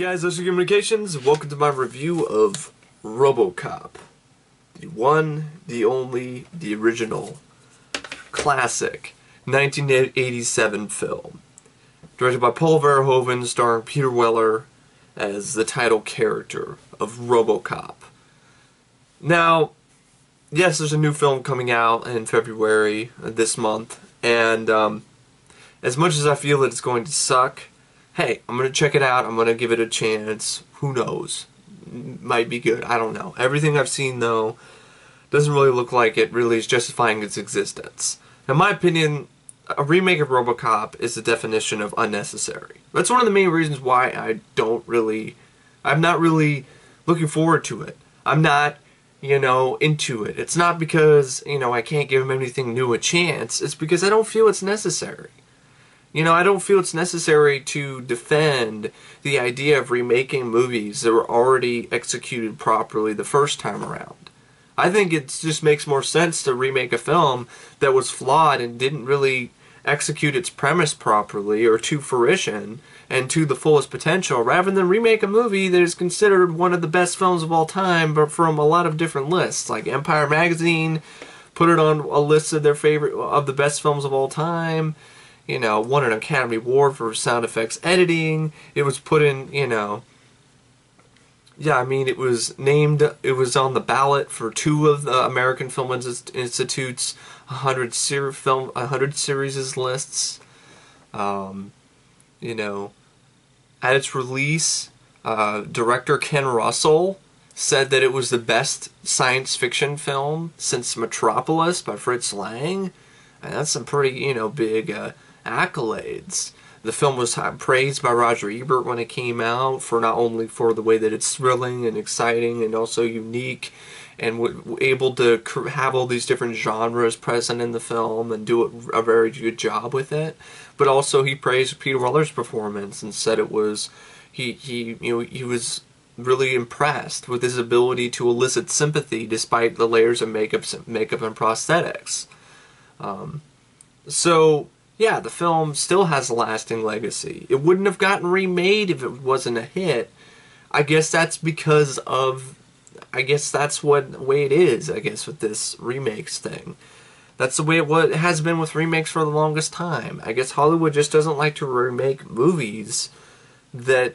guys, this is Communications. Welcome to my review of RoboCop. The one, the only, the original, classic 1987 film. Directed by Paul Verhoeven, starring Peter Weller as the title character of RoboCop. Now, yes, there's a new film coming out in February this month, and as much as I feel that it's going to suck, hey, I'm going to check it out, I'm going to give it a chance. Who knows? Might be good, I don't know. Everything I've seen, though, doesn't really look like it really is justifying its existence. In my opinion, a remake of RoboCop is the definition of unnecessary. That's one of the main reasons why I'm not really looking forward to it. I'm not, into it. It's not because, I can't give anything new a chance. It's because I don't feel it's necessary. I don't feel it's necessary to defend the idea of remaking movies that were already executed properly the first time around. I think it just makes more sense to remake a film that was flawed and didn't really execute its premise properly or to fruition and to the fullest potential, rather than remake a movie that is considered one of the best films of all time, but from a lot of different lists. Like Empire Magazine put it on a list of their favorite of the best films of all time. Won an Academy Award for sound effects editing. It was put in, it was named, it was on the ballot for 2 of the American Film Institute's 100 series lists. At its release, director Ken Russell said that it was the best science fiction film since Metropolis by Fritz Lang. And that's some pretty, big accolades. The film was praised by Roger Ebert when it came out for not only for the way that it's thrilling and exciting and also unique and able to have all these different genres present in the film and do a very good job with it, but also he praised Peter Weller's performance and said it was he was really impressed with his ability to elicit sympathy despite the layers of makeup and prosthetics. So yeah, the film still has a lasting legacy. It wouldn't have gotten remade if it wasn't a hit. I guess that's because of, that's what the way it is, with this remakes thing. That's the way it has been with remakes for the longest time. I guess Hollywood just doesn't like to remake movies that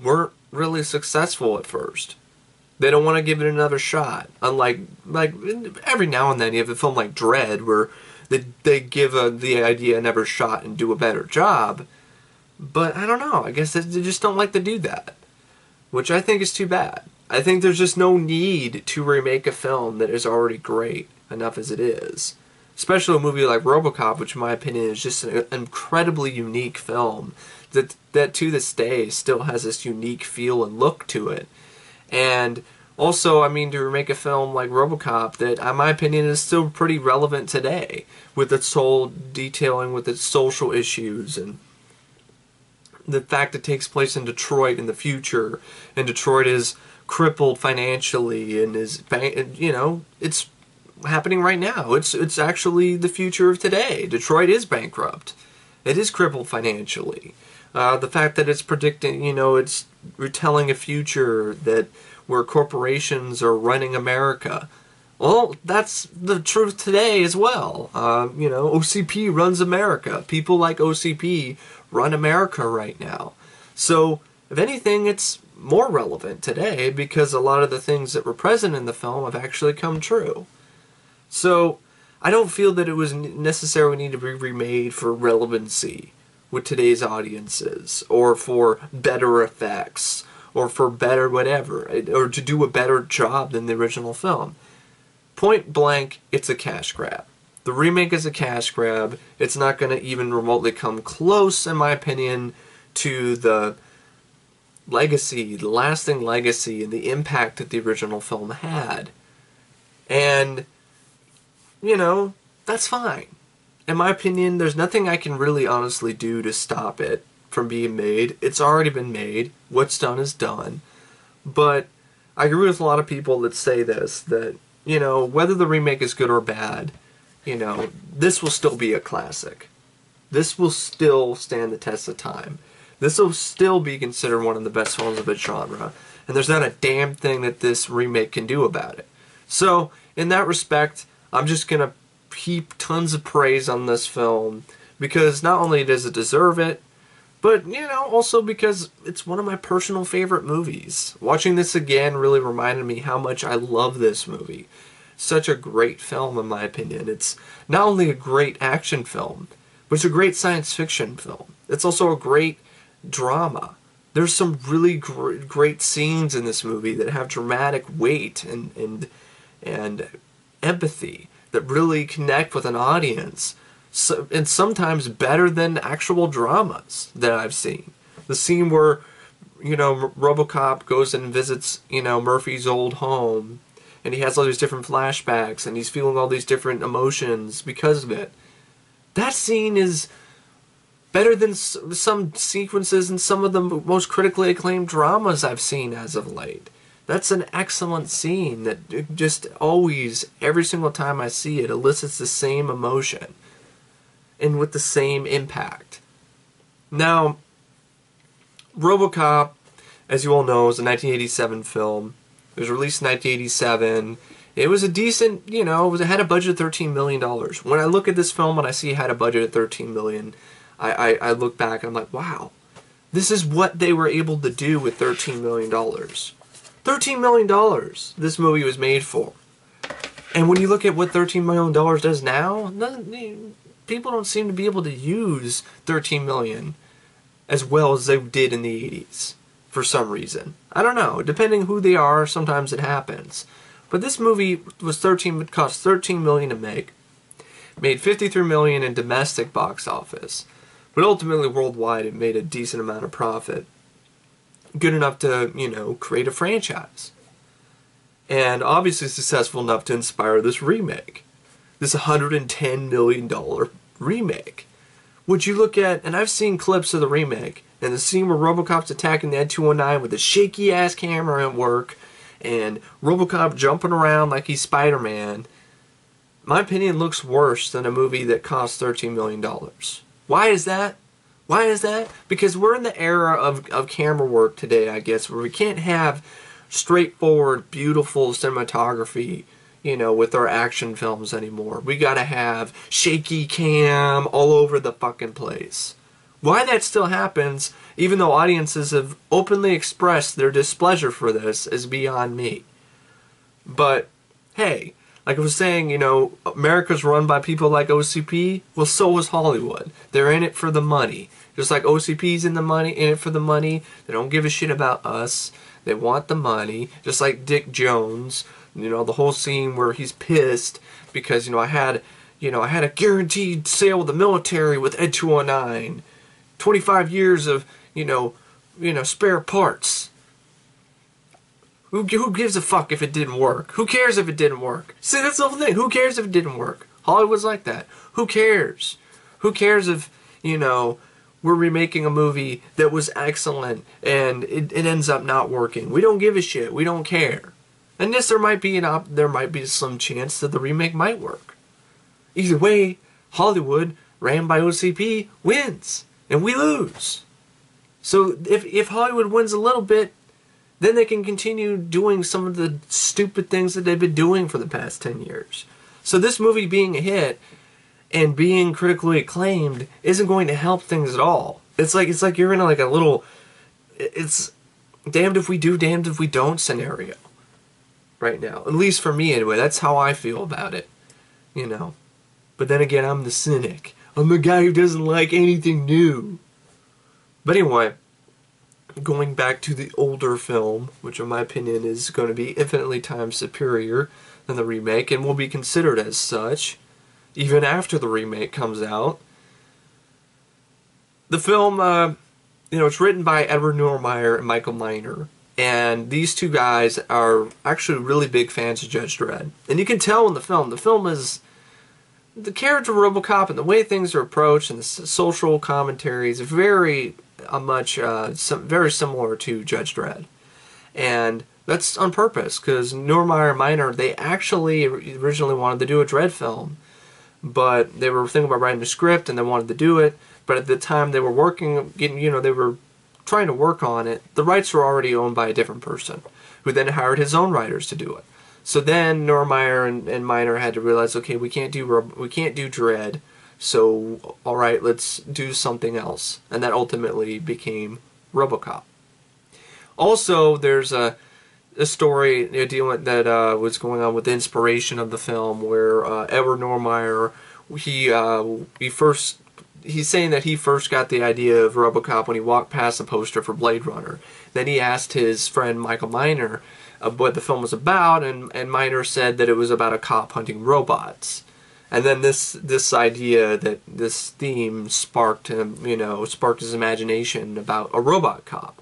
weren't really successful at first. They don't want to give it another shot. Unlike, every now and then you have a film like Dredd where they give the idea another shot and do a better job. But I don't know. I guess they just don't like to do that. Which I think is too bad. I think there's just no need to remake a film that is already great enough as it is. Especially a movie like RoboCop, which in my opinion is just an incredibly unique film that to this day still has this unique feel and look to it. And also, to remake a film like RoboCop that, in my opinion, is still pretty relevant today, with its whole detailing with its social issues and the fact it takes place in Detroit in the future, and Detroit is crippled financially and is, it's happening right now. It's actually the future of today. Detroit is bankrupt. It is crippled financially. The fact that it's predicting, it's retelling a future where corporations are running America. Well, that's the truth today as well. OCP runs America. People like OCP run America right now. So, if anything, it's more relevant today because a lot of the things that were present in the film have actually come true. So, I don't feel that it was necessarily need to be remade for relevancy with today's audiences, or for better effects, or for better whatever, or to do a better job than the original film. Point blank, it's a cash grab. The remake is a cash grab. It's not going to even remotely come close, in my opinion, to the legacy, the lasting legacy, and the impact that the original film had. And, that's fine. In my opinion, there's nothing I can really honestly do to stop it from being made. It's already been made. What's done is done. But I agree with a lot of people that say this, that, whether the remake is good or bad, this will still be a classic. This will still stand the test of time. This will still be considered one of the best films of its genre, and there's not a damn thing that this remake can do about it. So, in that respect, I'm just going to heap tons of praise on this film, because not only does it deserve it, but, you know, also because it's one of my personal favorite movies. Watching this again really reminded me how much I love this movie. Such a great film, in my opinion. It's not only a great action film, but it's a great science fiction film. It's also a great drama. There's some really great scenes in this movie that have dramatic weight and empathy that really connect with an audience. So, and sometimes better than actual dramas that I've seen. The scene where, you know, RoboCop goes and visits, you know, Murphy's old home, and he has all these different flashbacks, and he's feeling all these different emotions because of it. That scene is better than some sequences in some of the most critically acclaimed dramas I've seen as of late. That's an excellent scene that just always, every single time I see it, elicits the same emotion and with the same impact. Now, RoboCop, as you all know, is a 1987 film. It was released in 1987. It was a decent, you know, it had a budget of $13 million. When I look at this film and I see it had a budget of $13 million, I look back and I'm like, wow, this is what they were able to do with $13 million. $13 million this movie was made for. And when you look at what $13 million does now, people don't seem to be able to use $13 million as well as they did in the 80s for some reason. I don't know. Depending who they are, sometimes it happens. But this movie cost $13 million to make. Made $53 million in domestic box office. But ultimately, worldwide, it made a decent amount of profit. Good enough to, you know, create a franchise. And obviously successful enough to inspire this remake. This $110 million remake. Would you look at, and I've seen clips of the remake, and the scene where RoboCop's attacking the Ed 209 with a shaky-ass camera at work, and RoboCop jumping around like he's Spider-Man, my opinion looks worse than a movie that cost $13 million. Why is that? Why is that? Because we're in the era of camera work today, I guess, where we can't have straightforward, beautiful cinematography, you know, with our action films anymore. We gotta have shaky cam all over the fucking place. Why that still happens, even though audiences have openly expressed their displeasure for this, is beyond me. But, hey, like I was saying, you know, America's run by people like OCP. Well, so is Hollywood. They're in it for the money. Just like OCP's in it for the money. They don't give a shit about us. They want the money. Just like Dick Jones. You know, the whole scene where he's pissed because, you know, I had a guaranteed sale with the military with Ed 209. 25 years of, you know, spare parts. Who gives a fuck if it didn't work? Who cares if it didn't work? See, that's the whole thing. Who cares if it didn't work? Hollywood's like that. Who cares? Who cares if, you know, we're remaking a movie that was excellent and it ends up not working? We don't give a shit. We don't care. And yes, there might be some chance that the remake might work. Either way, Hollywood, ran by OCP, wins. And we lose. So if Hollywood wins a little bit, then they can continue doing some of the stupid things that they've been doing for the past 10 years. So this movie being a hit and being critically acclaimed isn't going to help things at all. It's like you're in like a little, it's damned if we do, damned if we don't scenario right now. At least for me anyway. That's how I feel about it. You know. But then again, I'm the cynic. I'm the guy who doesn't like anything new. But anyway, going back to the older film, which in my opinion is going to be infinitely times superior than the remake, and will be considered as such, even after the remake comes out. The film, you know, it's written by Edward Neumeier and Michael Miner, and these two guys are actually really big fans of Judge Dredd. And you can tell in the film is... the character of RoboCop and the way things are approached and the social commentary is very very similar to Judge Dredd. And that's on purpose, because Neumeier and Miner, they actually originally wanted to do a Dredd film. But they were thinking about writing a script and they wanted to do it. But at the time they were working, they were trying to work on it, the rights were already owned by a different person, who then hired his own writers to do it. So then Normeyer and Miner had to realize, okay, we can't do Dredd, so all right, let's do something else, and that ultimately became RoboCop. Also, there's a story dealing that was going on with the inspiration of the film, where Edward Normeyer, he's saying that he first got the idea of RoboCop when he walked past the poster for Blade Runner. Then he asked his friend Michael Miner what the film was about, and Miner said that it was about a cop hunting robots. And then this idea, that this theme sparked him, sparked his imagination about a robot cop.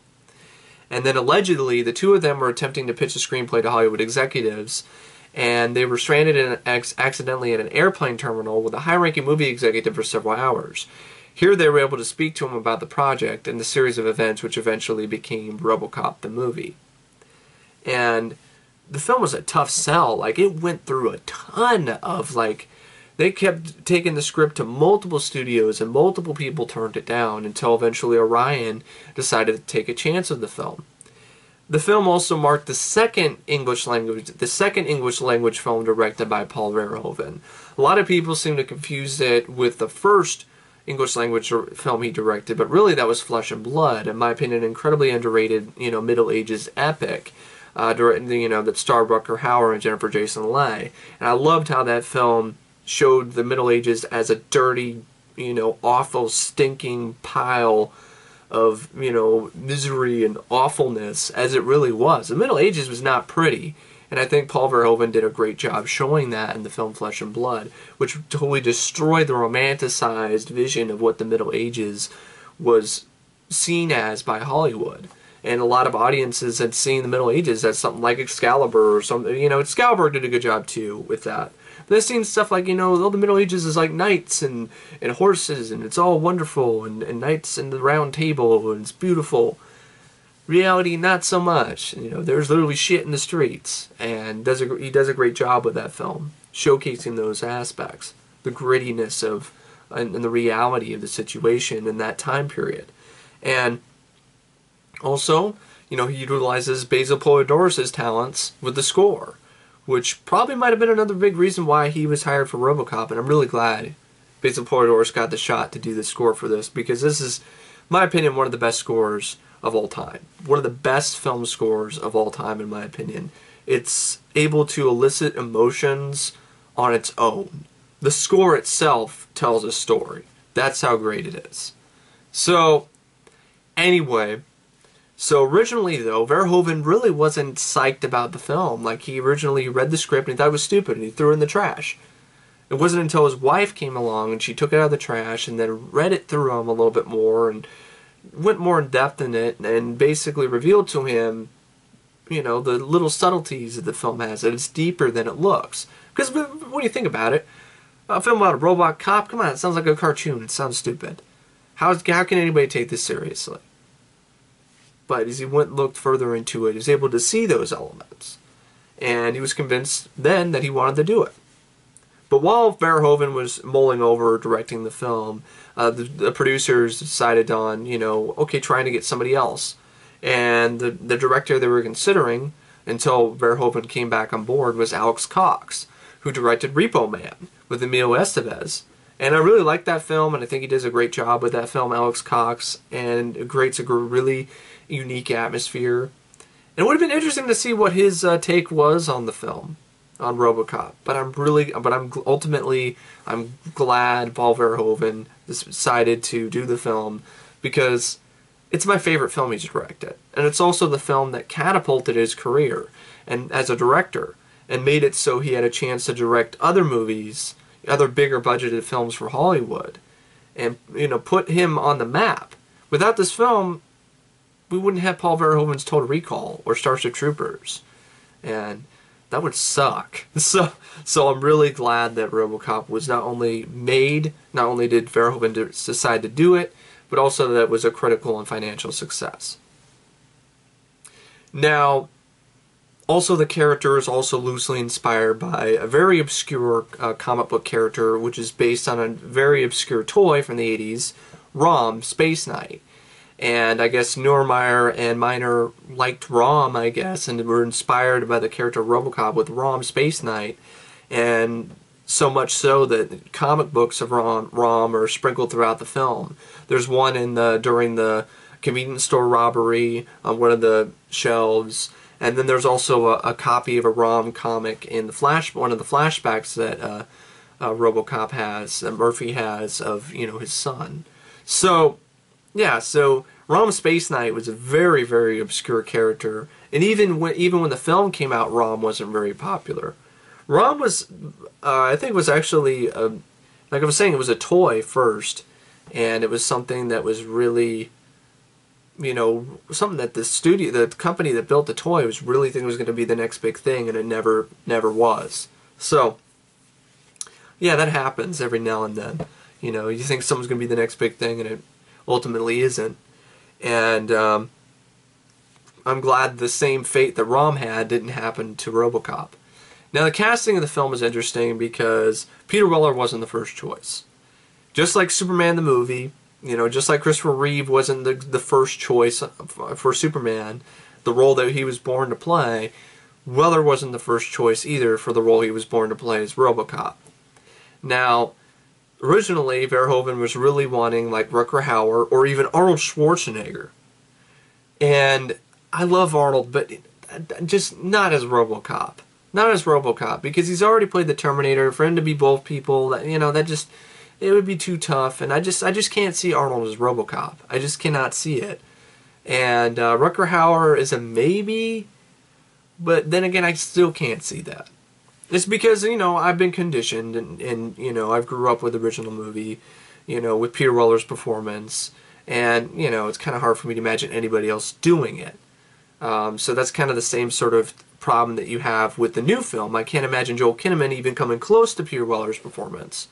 And then allegedly, the two of them were attempting to pitch a screenplay to Hollywood executives, and they were stranded accidentally at an airplane terminal with a high-ranking movie executive for several hours. Here they were able to speak to him about the project and the series of events which eventually became RoboCop the movie. And the film was a tough sell. Like, it went through a ton of, they kept taking the script to multiple studios and multiple people turned it down until eventually Orion decided to take a chance with the film. The film also marked the second English language film directed by Paul Verhoeven. A lot of people seem to confuse it with the first English language film he directed, but really that was Flesh and Blood, in my opinion, an incredibly underrated, Middle Ages epic. That starred Rutger Hauer and Jennifer Jason Leigh. And I loved how that film showed the Middle Ages as a dirty, awful, stinking pile of, misery and awfulness, as it really was. The Middle Ages was not pretty, and I think Paul Verhoeven did a great job showing that in the film Flesh and Blood, which totally destroyed the romanticized vision of what the Middle Ages was seen as by Hollywood. And a lot of audiences had seen the Middle Ages as something like Excalibur or something. Excalibur did a good job too with that. But they've seen stuff like, all the Middle Ages is like knights and horses, and it's all wonderful, and knights and the round table, and it's beautiful. Reality, not so much. There's literally shit in the streets, and he does a great job with that film, showcasing those aspects, the grittiness of and the reality of the situation in that time period. And also, he utilizes Basil Polidoros' talents with the score, which probably might have been another big reason why he was hired for RoboCop, and I'm really glad Basil Polidoros got the shot to do the score for this, because this is, in my opinion, one of the best scores of all time. One of the best film scores of all time, in my opinion. It's able to elicit emotions on its own. The score itself tells a story. That's how great it is. So, anyway, originally, though, Verhoeven really wasn't psyched about the film. He originally read the script and he thought it was stupid and he threw it in the trash. It wasn't until his wife came along and she took it out of the trash and then read it through him a little bit more and went more in depth in it and basically revealed to him, the little subtleties that the film has, that it's deeper than it looks. Because what do you think about it? A film about a robot cop? Come on, it sounds like a cartoon. It sounds stupid. How can anybody take this seriously? But as he looked further into it, he was able to see those elements. And he was convinced then that he wanted to do it. But while Verhoeven was mulling over directing the film, the producers decided on, trying to get somebody else. And the director they were considering, until Verhoeven came back on board, was Alex Cox, who directed Repo Man with Emilio Estevez. And I really like that film, and I think he does a great job with that film, Alex Cox, and creates a really unique atmosphere. And it would have been interesting to see what his take was on the film, on RoboCop. But ultimately I'm glad Paul Verhoeven decided to do the film, because it's my favorite film he's directed, and it's also the film that catapulted his career and as a director, and made it so he had a chance to direct other movies, other bigger budgeted films for Hollywood, and put him on the map. Without this film, we wouldn't have Paul Verhoeven's Total Recall or Starship Troopers, and that would suck. So I'm really glad that RoboCop was not only made, not only did Verhoeven decide to do it, but also that it was a critical and financial success. Now, also the character is also loosely inspired by a very obscure comic book character, which is based on a very obscure toy from the 80s, ROM, Space Knight. And I guess Nuremberg and Miner liked Rom, I guess, and were inspired by the character RoboCop with Rom Space Knight. And so much so that comic books of Rom are sprinkled throughout the film. There's one during the convenience store robbery on one of the shelves, and then there's also a copy of a Rom comic in one of the flashbacks that RoboCop has, that Murphy has, of his son. So yeah, so Rom Space Knight was a very, very obscure character, and even when the film came out, Rom wasn't very popular. Rom was, I think, was actually like I was saying, it was a toy first, and it was something that was really, something that the company that built the toy was really thinking was going to be the next big thing, and it never was. So yeah, that happens every now and then. You think something's going to be the next big thing, and it ultimately isn't. And I'm glad the same fate that Rom had didn't happen to RoboCop. Now, the casting of the film is interesting because Peter Weller wasn't the first choice. Just like Superman the movie, just like Christopher Reeve wasn't the first choice for Superman, the role that he was born to play, Weller wasn't the first choice either for the role he was born to play as RoboCop. Now, originally, Verhoeven was really wanting like Rutger Hauer or even Arnold Schwarzenegger. And I love Arnold, but just not as RoboCop. Not as RoboCop, because he's already played the Terminator. For him to be both people, that it would be too tough. And I just can't see Arnold as RoboCop. I just cannot see it. And Rutger Hauer is a maybe, but then again, I still can't see that. It's because, I've been conditioned, and I've grew up with the original movie, with Peter Weller's performance, and, it's kind of hard for me to imagine anybody else doing it. So that's kind of the same sort of problem that you have with the new film. I can't imagine Joel Kinnaman even coming close to Peter Weller's performance.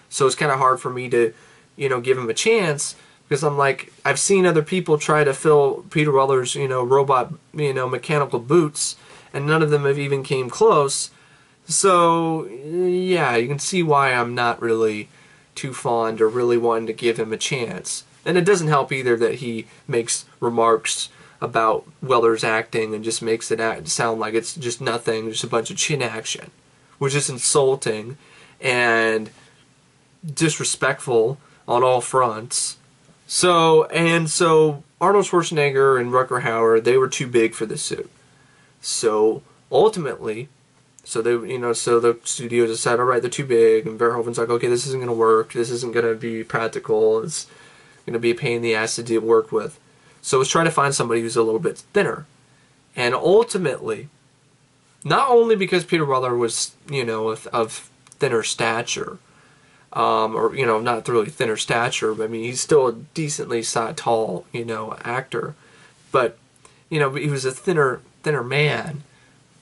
So it's kind of hard for me to, give him a chance, because I'm like, I've seen other people try to fill Peter Weller's, robot, mechanical boots, and none of them have even came close. So, yeah, you can see why I'm not really too fond or really wanting to give him a chance. And it doesn't help either that he makes remarks about Weller's acting and just makes it sound like it's just nothing, just a bunch of chin action, which is insulting and disrespectful on all fronts. So Arnold Schwarzenegger and Rutger Hauer, they were too big for the suit. So ultimately, so the studios decided, all right, they're too big, and Verhoeven's like, okay, this isn't going to work, this isn't going to be practical, it's going to be a pain in the ass to work with. So let's try to find somebody who's a little bit thinner. And ultimately, not only because Peter Weller was, of thinner stature, or, not really thinner stature, but I mean, he's still a decently tall, actor, but, he was a thinner man.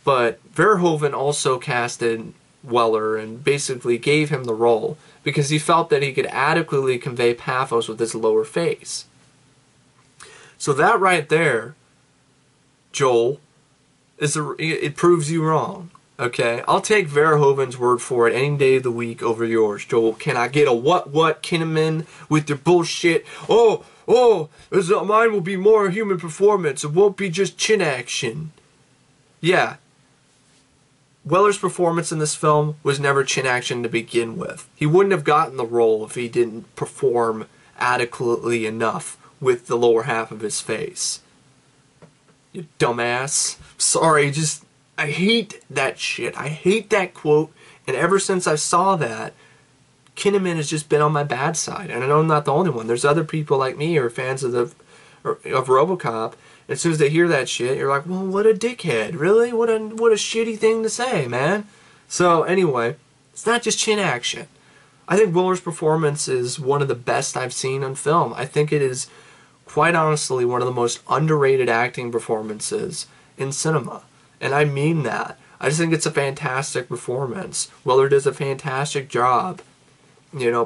But Verhoeven also casted Weller and basically gave him the role because he felt that he could adequately convey pathos with his lower face. So that right there, Joel, it proves you wrong. Okay, I'll take Verhoeven's word for it any day of the week over yours, Joel. Can I get a what Kinnaman with your bullshit? Mine will be more human performance. It won't be just chin action. Yeah. Weller's performance in this film was never chin action to begin with. He wouldn't have gotten the role if he didn't perform adequately enough with the lower half of his face. You dumbass. Sorry, I hate that shit. I hate that quote, and ever since I saw that, Kinnaman has just been on my bad side. And I know I'm not the only one. There's other people like me who are fans of RoboCop. As soon as they hear that shit, you're like, well, what a dickhead. Really? What a shitty thing to say, man. So, anyway, it's not just chin action. I think Weller's performance is one of the best I've seen on film. I think it is, quite honestly, one of the most underrated acting performances in cinema. And I mean that. I just think it's a fantastic performance. Weller does a fantastic job,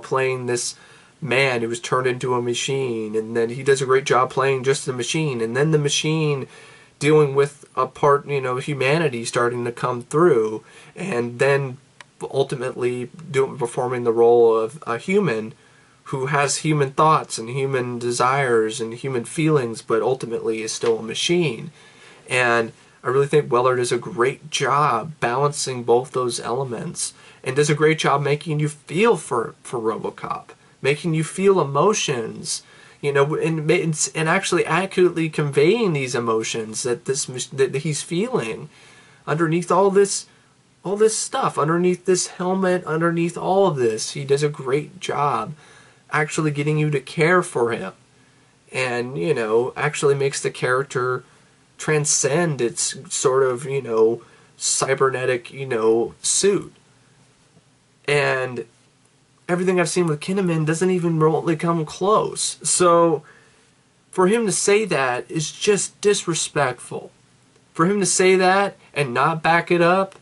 playing this man who was turned into a machine, and then he does a great job playing just the machine, and then the machine dealing with a part, humanity starting to come through, and then ultimately performing the role of a human who has human thoughts and human desires and human feelings, but ultimately is still a machine. And I really think Weller does a great job balancing both those elements, and does a great job making you feel for RoboCop, making you feel emotions, you know, and actually accurately conveying these emotions that he's feeling underneath all this stuff, underneath this helmet, underneath all of this. He does a great job actually getting you to care for him, and, you know, actually makes the character transcend its sort of, you know, cybernetic, you know, suit. And everything I've seen with Kinnaman doesn't even remotely come close. So for him to say that is just disrespectful. For him to say that and not back it up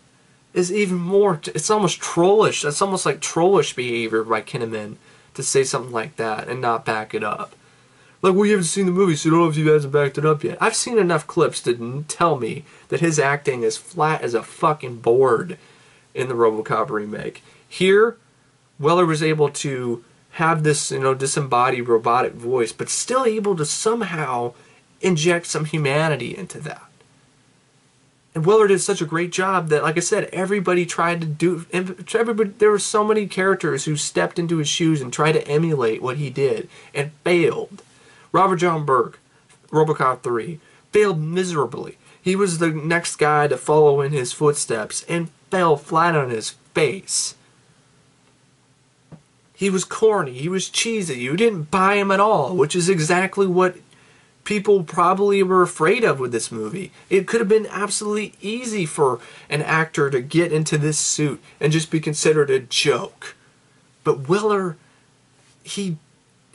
is even more, it's almost trollish. That's almost like trollish behavior by Kinnaman, to say something like that and not back it up. Like, well, you haven't seen the movie, so you don't know if he hasn't backed it up yet. I've seen enough clips to tell me that his acting is flat as a fucking board in the RoboCop remake. Here, Weller was able to have this, you know, disembodied robotic voice, but still able to somehow inject some humanity into that. And Weller did such a great job that, like I said, everybody tried to do. There were so many characters who stepped into his shoes and tried to emulate what he did and failed. Robert John Burke, RoboCop 3, failed miserably. He was the next guy to follow in his footsteps and fell flat on his face. He was corny. He was cheesy. You didn't buy him at all, which is exactly what people probably were afraid of with this movie. It could have been absolutely easy for an actor to get into this suit and just be considered a joke. But Weller, he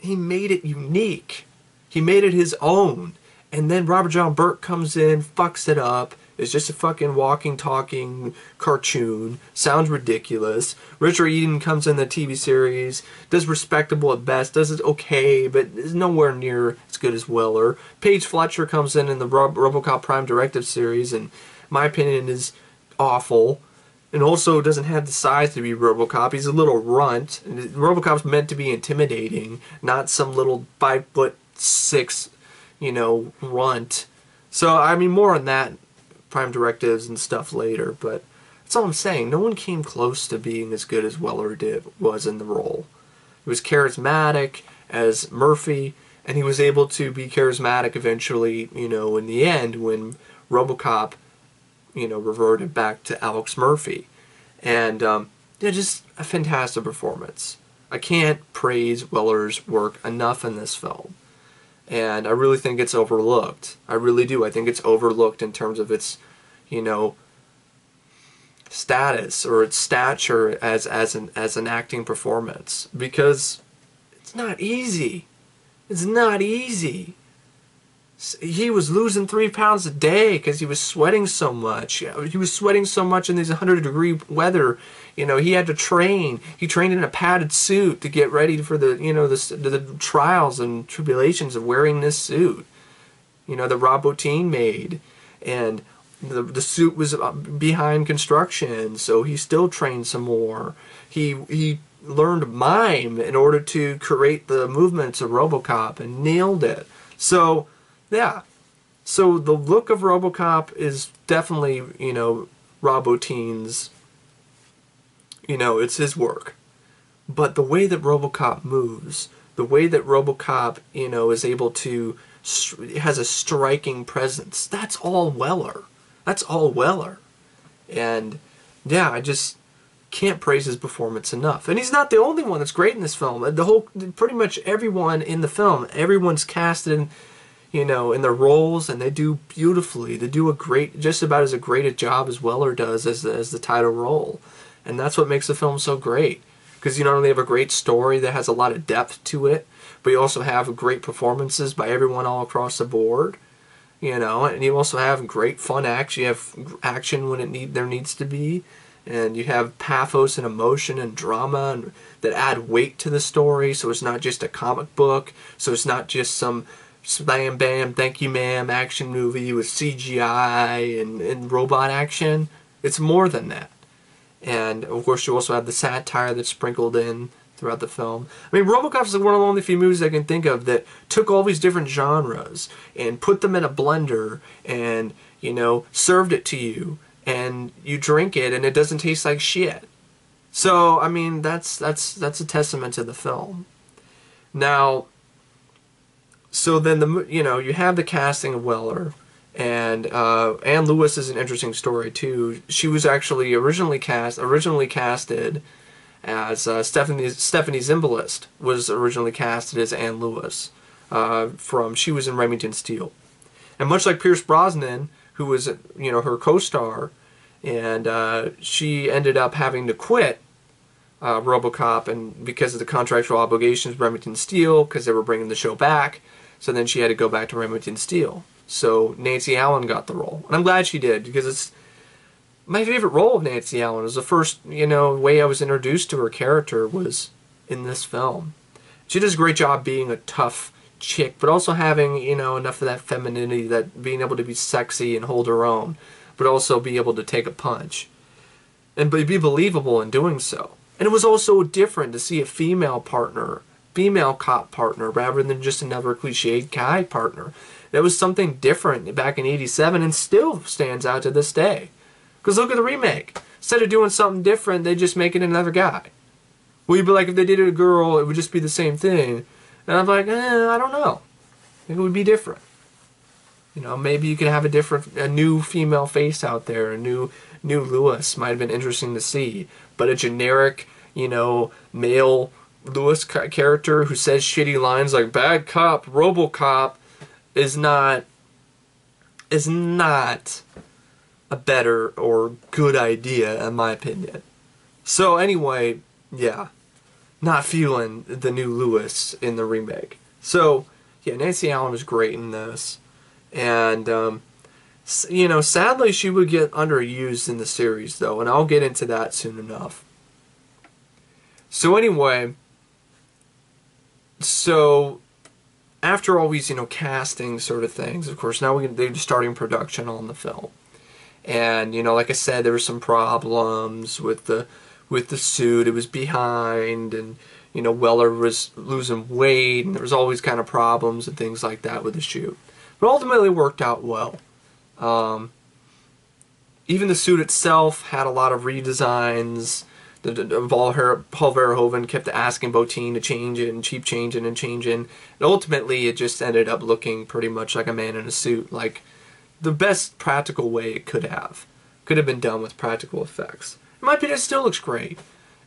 made it unique. He made it his own. And then Robert John Burke comes in, fucks it up. It's just a fucking walking, talking cartoon. Sounds ridiculous. Richard Eden comes in the TV series, does respectable at best, does it okay, but is nowhere near as good as Weller. Paige Fletcher comes in the RoboCop Prime Directive series, and my opinion is awful. And also doesn't have the size to be RoboCop. He's a little runt. And RoboCop's meant to be intimidating, not some little 5'6", you know, runt. So, I mean, more on that Prime Directives and stuff later, but that's all I'm saying. No one came close to being as good as Weller was in the role. He was charismatic as Murphy, and he was able to be charismatic eventually, you know, in the end when RoboCop, you know, reverted back to Alex Murphy. And, yeah, just a fantastic performance. I can't praise Weller's work enough in this film. And I really think it's overlooked. I really do. I think it's overlooked in terms of its, you know, status or its stature as an acting performance, because it's not easy. It's not easy. He was losing 3 pounds a day because he was sweating so much. He was sweating so much in these 100-degree weather. You know, he had to train. He trained in a padded suit to get ready for the, you know, the trials and tribulations of wearing this suit. You know, that Rob Bottin made. And the suit was behind construction, so he still trained some more. He learned mime in order to create the movements of RoboCop and nailed it. So, yeah. So the look of RoboCop is definitely, you know, Rob Bottin's, you know, it's his work. But the way that RoboCop moves, the way that RoboCop, you know, is able to, has a striking presence, that's all Weller. That's all Weller. And, yeah, I just can't praise his performance enough. And he's not the only one that's great in this film. Pretty much everyone in the film, everyone's casted in, you know, in their roles, and they do beautifully. They do just about as great a job as Weller does as the title role. And that's what makes the film so great. Because you not only have a great story that has a lot of depth to it, but you also have great performances by everyone all across the board. You know, and you also have great fun action. You have action when there needs to be. And you have pathos and emotion and drama that add weight to the story. So it's not just a comic book. So it's not just some slam bam, thank you ma'am action movie with CGI and robot action. It's more than that. And of course you also have the satire that's sprinkled in throughout the film. I mean, RoboCop is one of the only few movies I can think of that took all these different genres and put them in a blender and, you know, served it to you, and you drink it and it doesn't taste like shit. So, I mean, that's a testament to the film. Now, so then you have the casting of Weller, and Anne Lewis is an interesting story too. She was actually originally casted as Stephanie Zimbalist was originally casted as Anne Lewis she was in Remington Steele, and much like Pierce Brosnan, who was her co-star, and she ended up having to quit RoboCop, and because of the contractual obligations of Remington Steele, because they were bringing the show back, so then she had to go back to Remington Steele. So Nancy Allen got the role, and I'm glad she did, because it's my favorite role of Nancy Allen. It was the first way I was introduced to her character was in this film. She does a great job being a tough chick, but also having enough of that femininity, that being able to be sexy and hold her own, but also be able to take a punch and be believable in doing so. And it was also different to see a female cop partner, rather than just another cliched guy partner. That was something different back in '87, and still stands out to this day. Because look at the remake. Instead of doing something different, they just make it another guy. Well, you'd be like, if they did it a girl, it would just be the same thing. And I'm like, I don't know. It would be different. Maybe you could have a new female face out there. A new Lewis might have been interesting to see. But a generic, male Lewis character who says shitty lines like "bad cop, RoboCop" is not a better or good idea, in my opinion. So anyway, yeah, not feeling the new Lewis in the remake. So yeah, Nancy Allen was great in this, and sadly she would get underused in the series though, and I'll get into that soon enough. So anyway, after all these casting sort of things, of course now they're starting production on the film. And like I said, there were some problems with the suit. It was behind, and Weller was losing weight, and there was always kind of problems and things like that with the shoot. But ultimately it worked out well. Even the suit itself had a lot of redesigns. Paul Verhoeven kept asking Bottin to change it and keep changing and changing. And ultimately it just ended up looking pretty much like a man in a suit, like the best practical way it could have been done with practical effects. In my opinion, it still looks great.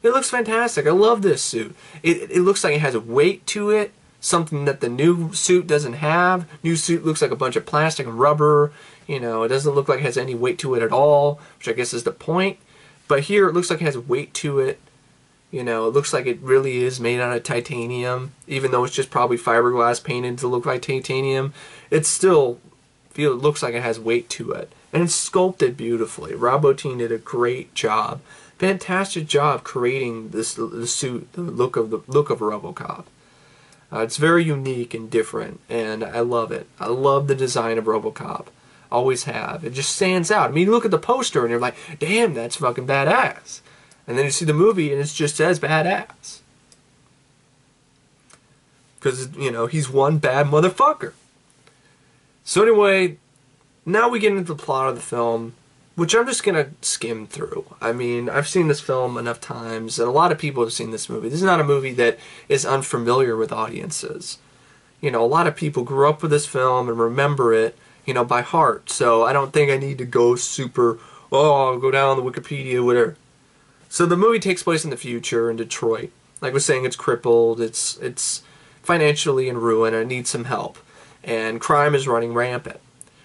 It looks fantastic. I love this suit. It looks like it has a weight to it, something that the new suit doesn't have. New suit looks like a bunch of plastic and rubber. It doesn't look like it has any weight to it at all, which I guess is the point. But here it looks like it has weight to it. It looks like it really is made out of titanium, even though it's just probably fiberglass painted to look like titanium. It still looks like it has weight to it, and it's sculpted beautifully. Rob Bottin did a great job, fantastic job creating the suit, the look of RoboCop. It's very unique and different, and I love it. I love the design of RoboCop. Always have. It just stands out. I mean, you look at the poster and you're like, damn, that's fucking badass. And then you see the movie and it's just as badass. Because, he's one bad motherfucker. So anyway, now we get into the plot of the film, which I'm just going to skim through. I mean, I've seen this film enough times, and a lot of people have seen this movie. This is not a movie that is unfamiliar with audiences. A lot of people grew up with this film and remember it, by heart. So I don't think I need to go super, I'll go down the Wikipedia, whatever. So the movie takes place in the future in Detroit. Like I was saying, it's crippled, it's financially in ruin, and it needs some help. And crime is running rampant.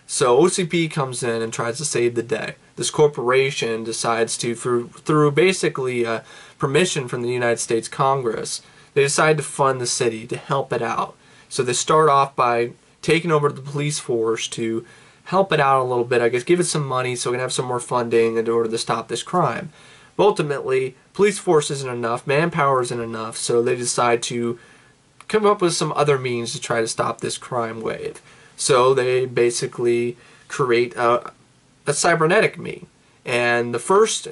So OCP comes in and tries to save the day. This corporation decides to, through basically permission from the United States Congress, they decide to fund the city to help it out. So they start off by taking over the police force to help it out a little bit, I guess, give it some money so we can have some more funding in order to stop this crime. But ultimately, police force isn't enough, manpower isn't enough, so they decide to come up with some other means to try to stop this crime wave. So they basically create a cybernetic me. And the first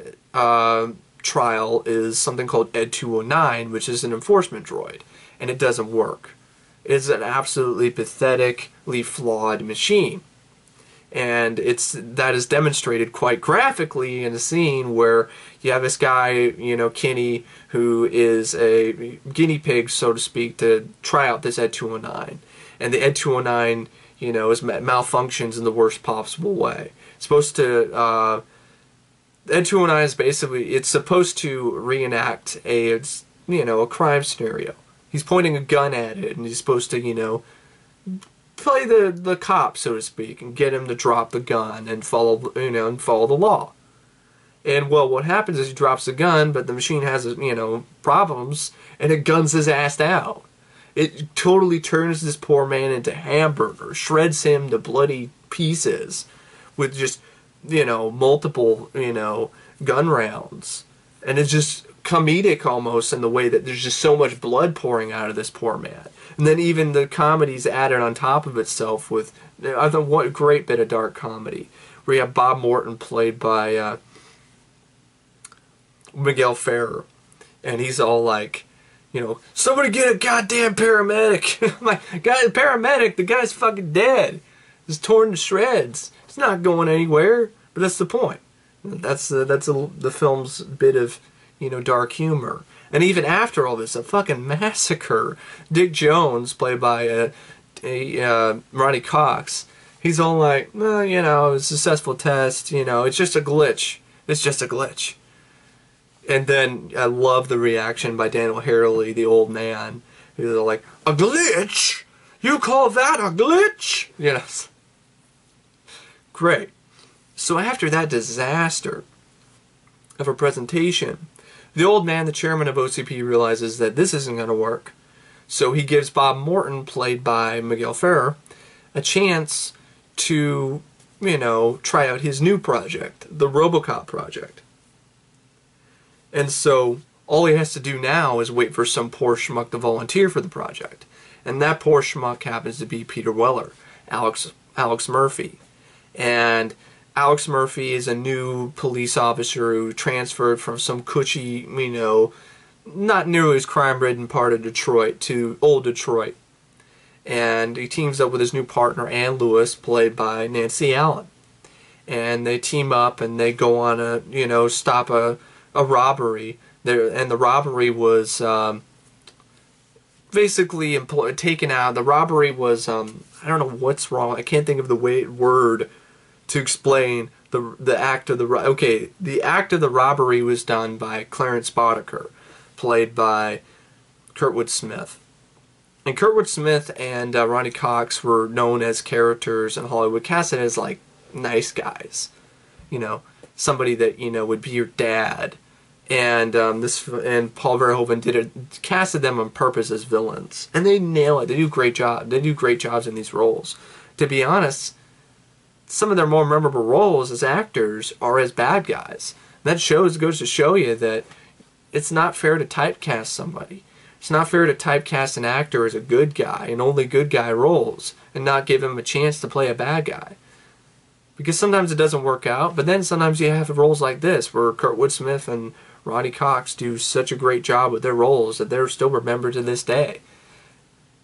trial is something called Ed 209, which is an enforcement droid, and it doesn't work. It's an absolutely pathetically flawed machine. And that is demonstrated quite graphically in a scene where you have this guy, you know, Kenny, who is a guinea pig, so to speak, to try out this Ed 209. And the Ed 209, you know, malfunctions in the worst possible way. It's supposed to, Ed 209 is basically, it's supposed to reenact a crime scenario. He's pointing a gun at it, and he's supposed to, you know, play the cop, so to speak, and get him to drop the gun and follow the law. And well, what happens is he drops the gun, but the machine has, you know, problems, and it guns his ass out. It totally turns this poor man into hamburger, shreds him to bloody pieces with just, you know, multiple, you know, gun rounds. And it's just comedic almost in the way that there's just so much blood pouring out of this poor man. And then even the comedy's added on top of itself with, I thought, what a great bit of dark comedy. Where you have Bob Morton played by Miguel Ferrer. And he's all like, you know, somebody get a goddamn paramedic. I'm like, paramedic, the guy's fucking dead. He's torn to shreds. He's not going anywhere. But that's the point. That's the film's bit of, you know, dark humor. And even after all this, a fucking massacre. Dick Jones, played by Ronny Cox, he's all like, well, you know, a successful test, you know, it's just a glitch. It's just a glitch. And then I love the reaction by Daniel Harley, the old man, who's like, a glitch? You call that a glitch? You know. Great. So after that disaster of a presentation, the old man, the chairman of OCP, realizes that this isn't going to work. So he gives Bob Morton, played by Miguel Ferrer, a chance to, you know, try out his new project, the RoboCop project. And so all he has to do now is wait for some poor schmuck to volunteer for the project. And that poor schmuck happens to be Peter Weller, Alex Murphy. And Alex Murphy is a new police officer who transferred from some cushy, you know, not nearly as crime-ridden part of Detroit to old Detroit. And he teams up with his new partner, Ann Lewis, played by Nancy Allen. And they team up and they go on a, you know, stop a robbery. And the robbery was basically taken out. The robbery was, I don't know what's wrong. I can't think of the word to explain the act of the act of the robbery was done by Clarence Boddicker, played by Kurtwood Smith. And Kurtwood Smith and Ronny Cox were known as characters in Hollywood, casted as like nice guys, you know, somebody that, you know, would be your dad. And Paul Verhoeven casted them on purpose as villains, and they nail it. They do a great job. They do great jobs in these roles. To be honest, some of their more memorable roles as actors are as bad guys. That goes to show you that it's not fair to typecast somebody. It's not fair to typecast an actor as a good guy in only good guy roles and not give him a chance to play a bad guy. Because sometimes it doesn't work out, but then sometimes you have roles like this where Kurtwood Smith and Ronny Cox do such a great job with their roles that they're still remembered to this day.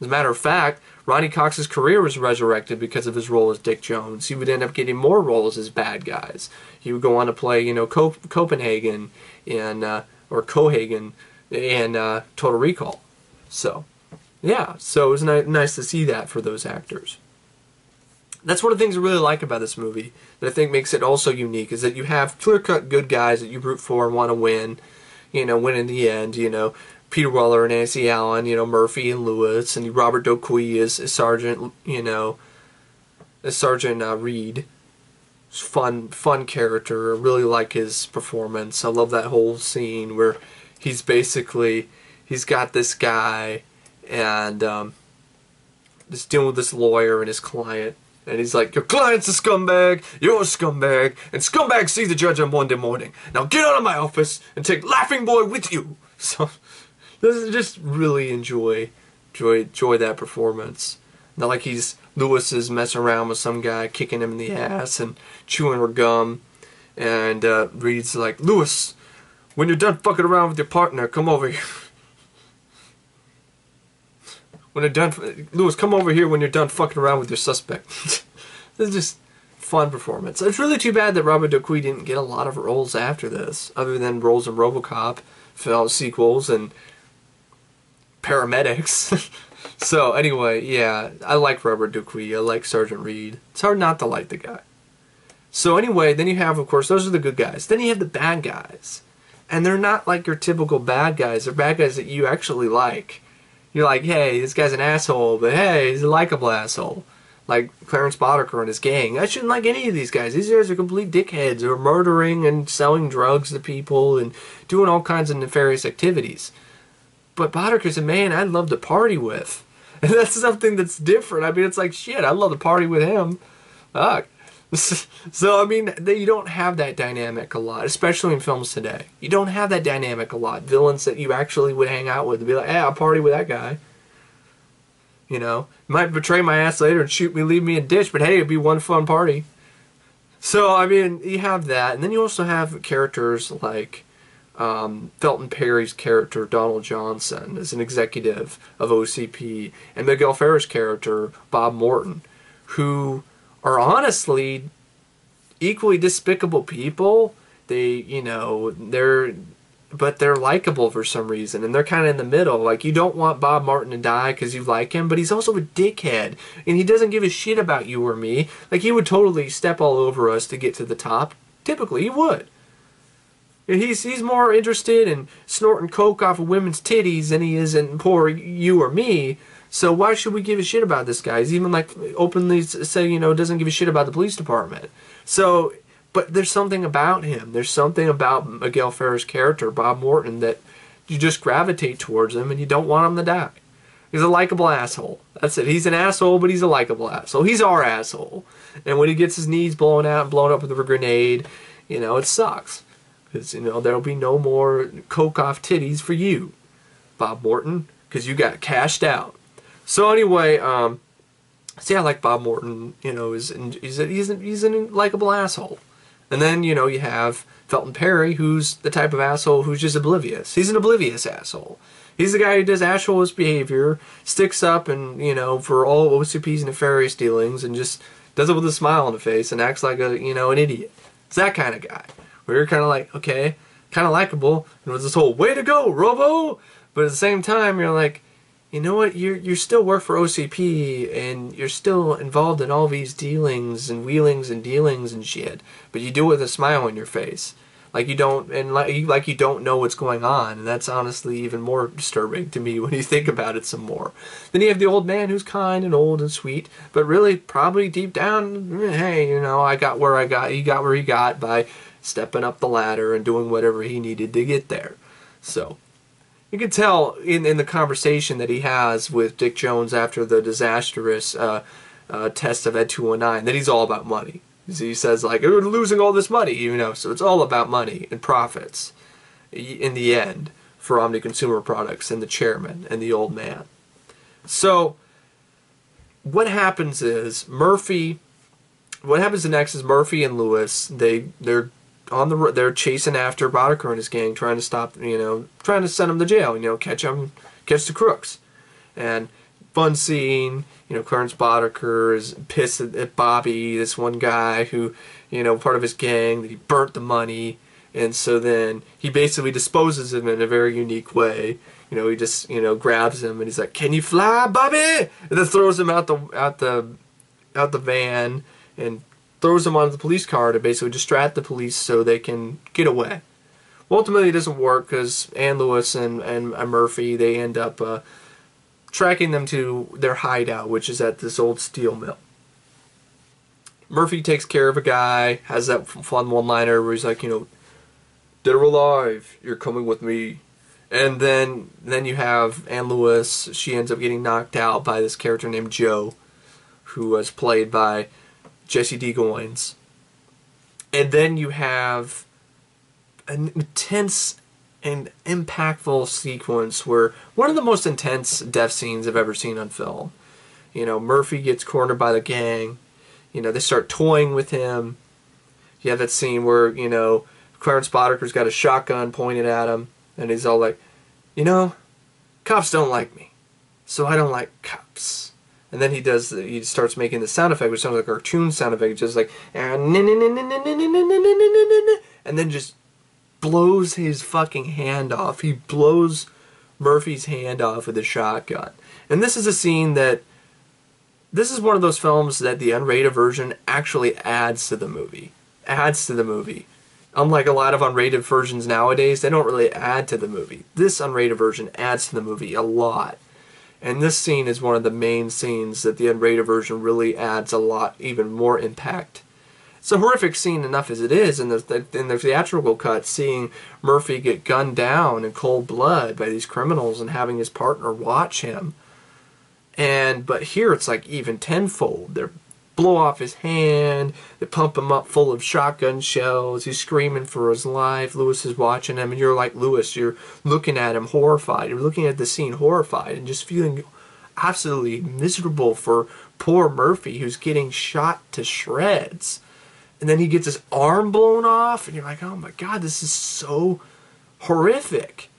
As a matter of fact, Ronny Cox's career was resurrected because of his role as Dick Jones. He would end up getting more roles as bad guys. He would go on to play, you know, Copenhagen or Cohagen in Total Recall. So, yeah. So it was nice to see that for those actors. That's one of the things I really like about this movie that I think makes it also unique, is that you have clear-cut good guys that you root for and want to win, you know, win in the end, you know. Peter Weller and Nancy Allen, you know, Murphy and Lewis, and Robert DoQui as Sergeant, you know, as Sergeant Reed. Fun character. I really like his performance. I love that whole scene where he's got this guy and just dealing with this lawyer and his client. And he's like, your client's a scumbag, you're a scumbag, and scumbags see the judge on Monday morning. Now get out of my office and take Laughing Boy with you. So, just really enjoy that performance. Not like Lewis is messing around with some guy, kicking him in the ass and chewing her gum. And Reed's like, Lewis, When you're done fucking around with your partner, come over here. When you're done, Lewis, come over here when you're done fucking around with your suspect. This is just fun performance. It's really too bad that Robert DoQui didn't get a lot of roles after this, other than roles in RoboCop, film sequels, and paramedics. So anyway, yeah, I like Robert DoQui. I like Sergeant Reed. It's hard not to like the guy. So anyway, then you have, of course, those are the good guys. Then you have the bad guys. And they're not like your typical bad guys. They're bad guys that you actually like. You're like, hey, this guy's an asshole, but hey, he's a likable asshole. Like Clarence Boddicker and his gang. I shouldn't like any of these guys. These guys are complete dickheads who are murdering and selling drugs to people and doing all kinds of nefarious activities. But Boddicker's a man I'd love to party with. And that's something that's different. I mean, it's like, shit, I'd love to party with him. Fuck. So, I mean, you don't have that dynamic a lot, especially in films today. You don't have that dynamic a lot. Villains that you actually would hang out with and be like, hey, I'll party with that guy. You know, might betray my ass later and shoot me, leave me in a ditch, but hey, it'd be one fun party. So, I mean, you have that. And then you also have characters like Felton Perry's character, Donald Johnson, as an executive of OCP, and Miguel Ferrer's character, Bob Morton, who are honestly equally despicable people. They, you know, but they're likable for some reason, and they're kind of in the middle. Like, you don't want Bob Martin to die because you like him, but he's also a dickhead, and he doesn't give a shit about you or me. Like, he would totally step all over us to get to the top. Typically, he would. He's more interested in snorting coke off of women's titties than he is in poor you or me. So why should we give a shit about this guy? He's even like openly saying, you know, doesn't give a shit about the police department. So, but there's something about him. There's something about Miguel Ferrer's character, Bob Morton, that you just gravitate towards him and you don't want him to die. He's a likable asshole. That's it. He's an asshole, but he's a likable asshole. He's our asshole. And when he gets his knees blown out and blown up with a grenade, you know, it sucks. Because, you know, there'll be no more coke off titties for you, Bob Morton, because you got cashed out. So anyway, see, I like Bob Morton. You know, he's a likable asshole. And then, you know, you have Felton Perry, who's the type of asshole who's just oblivious. He's an oblivious asshole. He's the guy who does assholeish behavior, sticks up, and, you know, for all OCP's nefarious dealings, and just does it with a smile on the face and acts like a, you know, an idiot. It's that kind of guy. Where you're kind of like, okay, kind of likable, and with this whole way to go, Robo. But at the same time, you're like, you know what, you still work for OCP, and you're still involved in all these dealings and wheelings and dealings and shit, but you do it with a smile on your face, like you don't, and like you don't know what's going on, and that's honestly even more disturbing to me when you think about it some more. Then you have the old man who's kind and old and sweet, but really probably deep down, hey, you know, he got where he got by stepping up the ladder and doing whatever he needed to get there. So you can tell in the conversation that he has with Dick Jones after the disastrous test of Ed 219 that he's all about money. He says, like, we're losing all this money, you know, so it's all about money and profits in the end for Omni Consumer Products and the chairman and the old man. So what happens is what happens next is Murphy and Lewis, they're chasing after Boddicker and his gang, trying to stop, you know, trying to send him to jail, you know, catch the crooks. And fun scene, you know, Clarence Boddicker is pissed at Bobby, this one guy who, you know, part of his gang, that he burnt the money, and so then he basically disposes of him in a very unique way. You know, he just, you know, grabs him and he's like, "Can you fly, Bobby?" And then throws him out the van and throws him onto the police car to basically distract the police so they can get away. Well, ultimately, it doesn't work because Ann Lewis and Murphy, they end up tracking them to their hideout, which is at this old steel mill. Murphy takes care of a guy, has that fun one-liner where he's like, you know, "Dead or alive, you're coming with me." And then you have Ann Lewis. She ends up getting knocked out by this character named Joe, who was played by Jesse D. Goins. And then you have an intense and impactful sequence where one of the most intense death scenes I've ever seen on film. You know, Murphy gets cornered by the gang. You know, they start toying with him. You have that scene where, you know, Clarence Boddicker got a shotgun pointed at him, and he's all like, you know, cops don't like me, so I don't like cops. And then he starts making the sound effect, which sounds like a cartoon sound effect, just like, and then just blows his fucking hand off. He blows Murphy's hand off with a shotgun. And this is a scene that, this is one of those films that the unrated version actually adds to the movie. Adds to the movie. Unlike a lot of unrated versions nowadays, they don't really add to the movie. This unrated version adds to the movie a lot. And this scene is one of the main scenes that the unrated version really adds a lot, even more impact. It's a horrific scene enough as it is, in the theatrical cut, seeing Murphy get gunned down in cold blood by these criminals and having his partner watch him. But here it's like even tenfold. They blow off his hand, they pump him up full of shotgun shells, he's screaming for his life, Lewis is watching him, and you're like Lewis, you're looking at him horrified, you're looking at the scene horrified, and just feeling absolutely miserable for poor Murphy, who's getting shot to shreds. And then he gets his arm blown off, and you're like, oh my god, this is so horrific.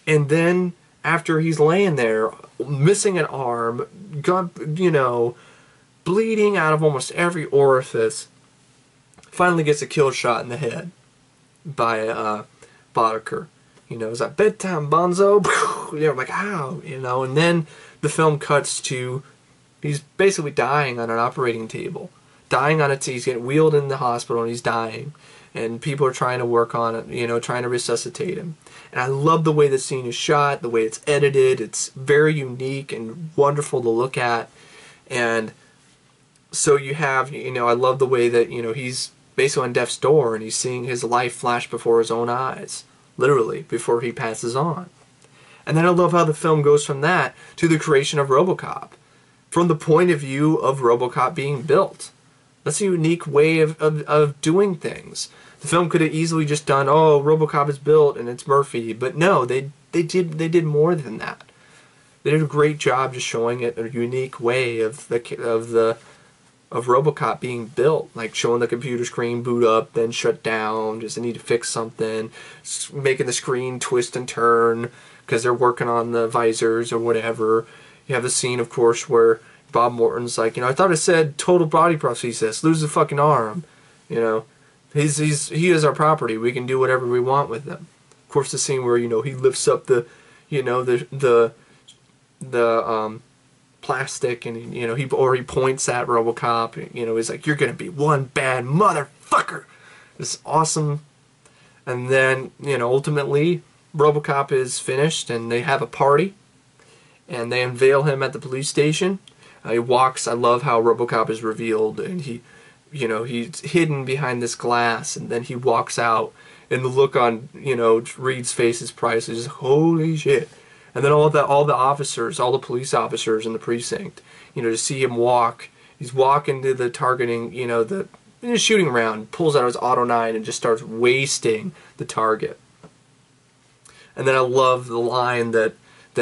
And then, after he's laying there, missing an arm, bleeding out of almost every orifice, finally gets a kill shot in the head by Boddicker. It's like, bedtime, bonzo. Like, ow, and then the film cuts to, he's basically dying on an operating table. He's getting wheeled in the hospital and he's dying. And people are trying to work on it, trying to resuscitate him. And I love the way the scene is shot, the way it's edited. It's very unique and wonderful to look at. And so you have, I love the way that, he's basically on death's door and he's seeing his life flash before his own eyes. Literally, before he passes on. And then I love how the film goes from that to the creation of RoboCop. From the point of view of RoboCop being built. That's a unique way of doing things. The film could have easily just done, oh, RoboCop is built and it's Murphy. But no, they did more than that. They did a great job just showing it a unique way of RoboCop being built, like showing the computer screen boot up, then shut down, just they need to fix something, making the screen twist and turn because they're working on the visors or whatever. You have the scene, of course, where Bob Morton's like, I thought it said total body prosthesis, lose the fucking arm, he is our property, we can do whatever we want with him. Of course, the scene where he lifts up the plastic, and he points at RoboCop. He's like, "You're gonna be one bad motherfucker." It's awesome. And then ultimately, RoboCop is finished, and they have a party, and they unveil him at the police station. He walks. I love how RoboCop is revealed, and he's hidden behind this glass, and then he walks out, and the look on Reed's face is priceless. Holy shit. And then all the officers, all the police officers in the precinct, to see him walk. He's walking to the targeting, the shooting round, pulls out his Auto 9 and just starts wasting the target. And then I love the line that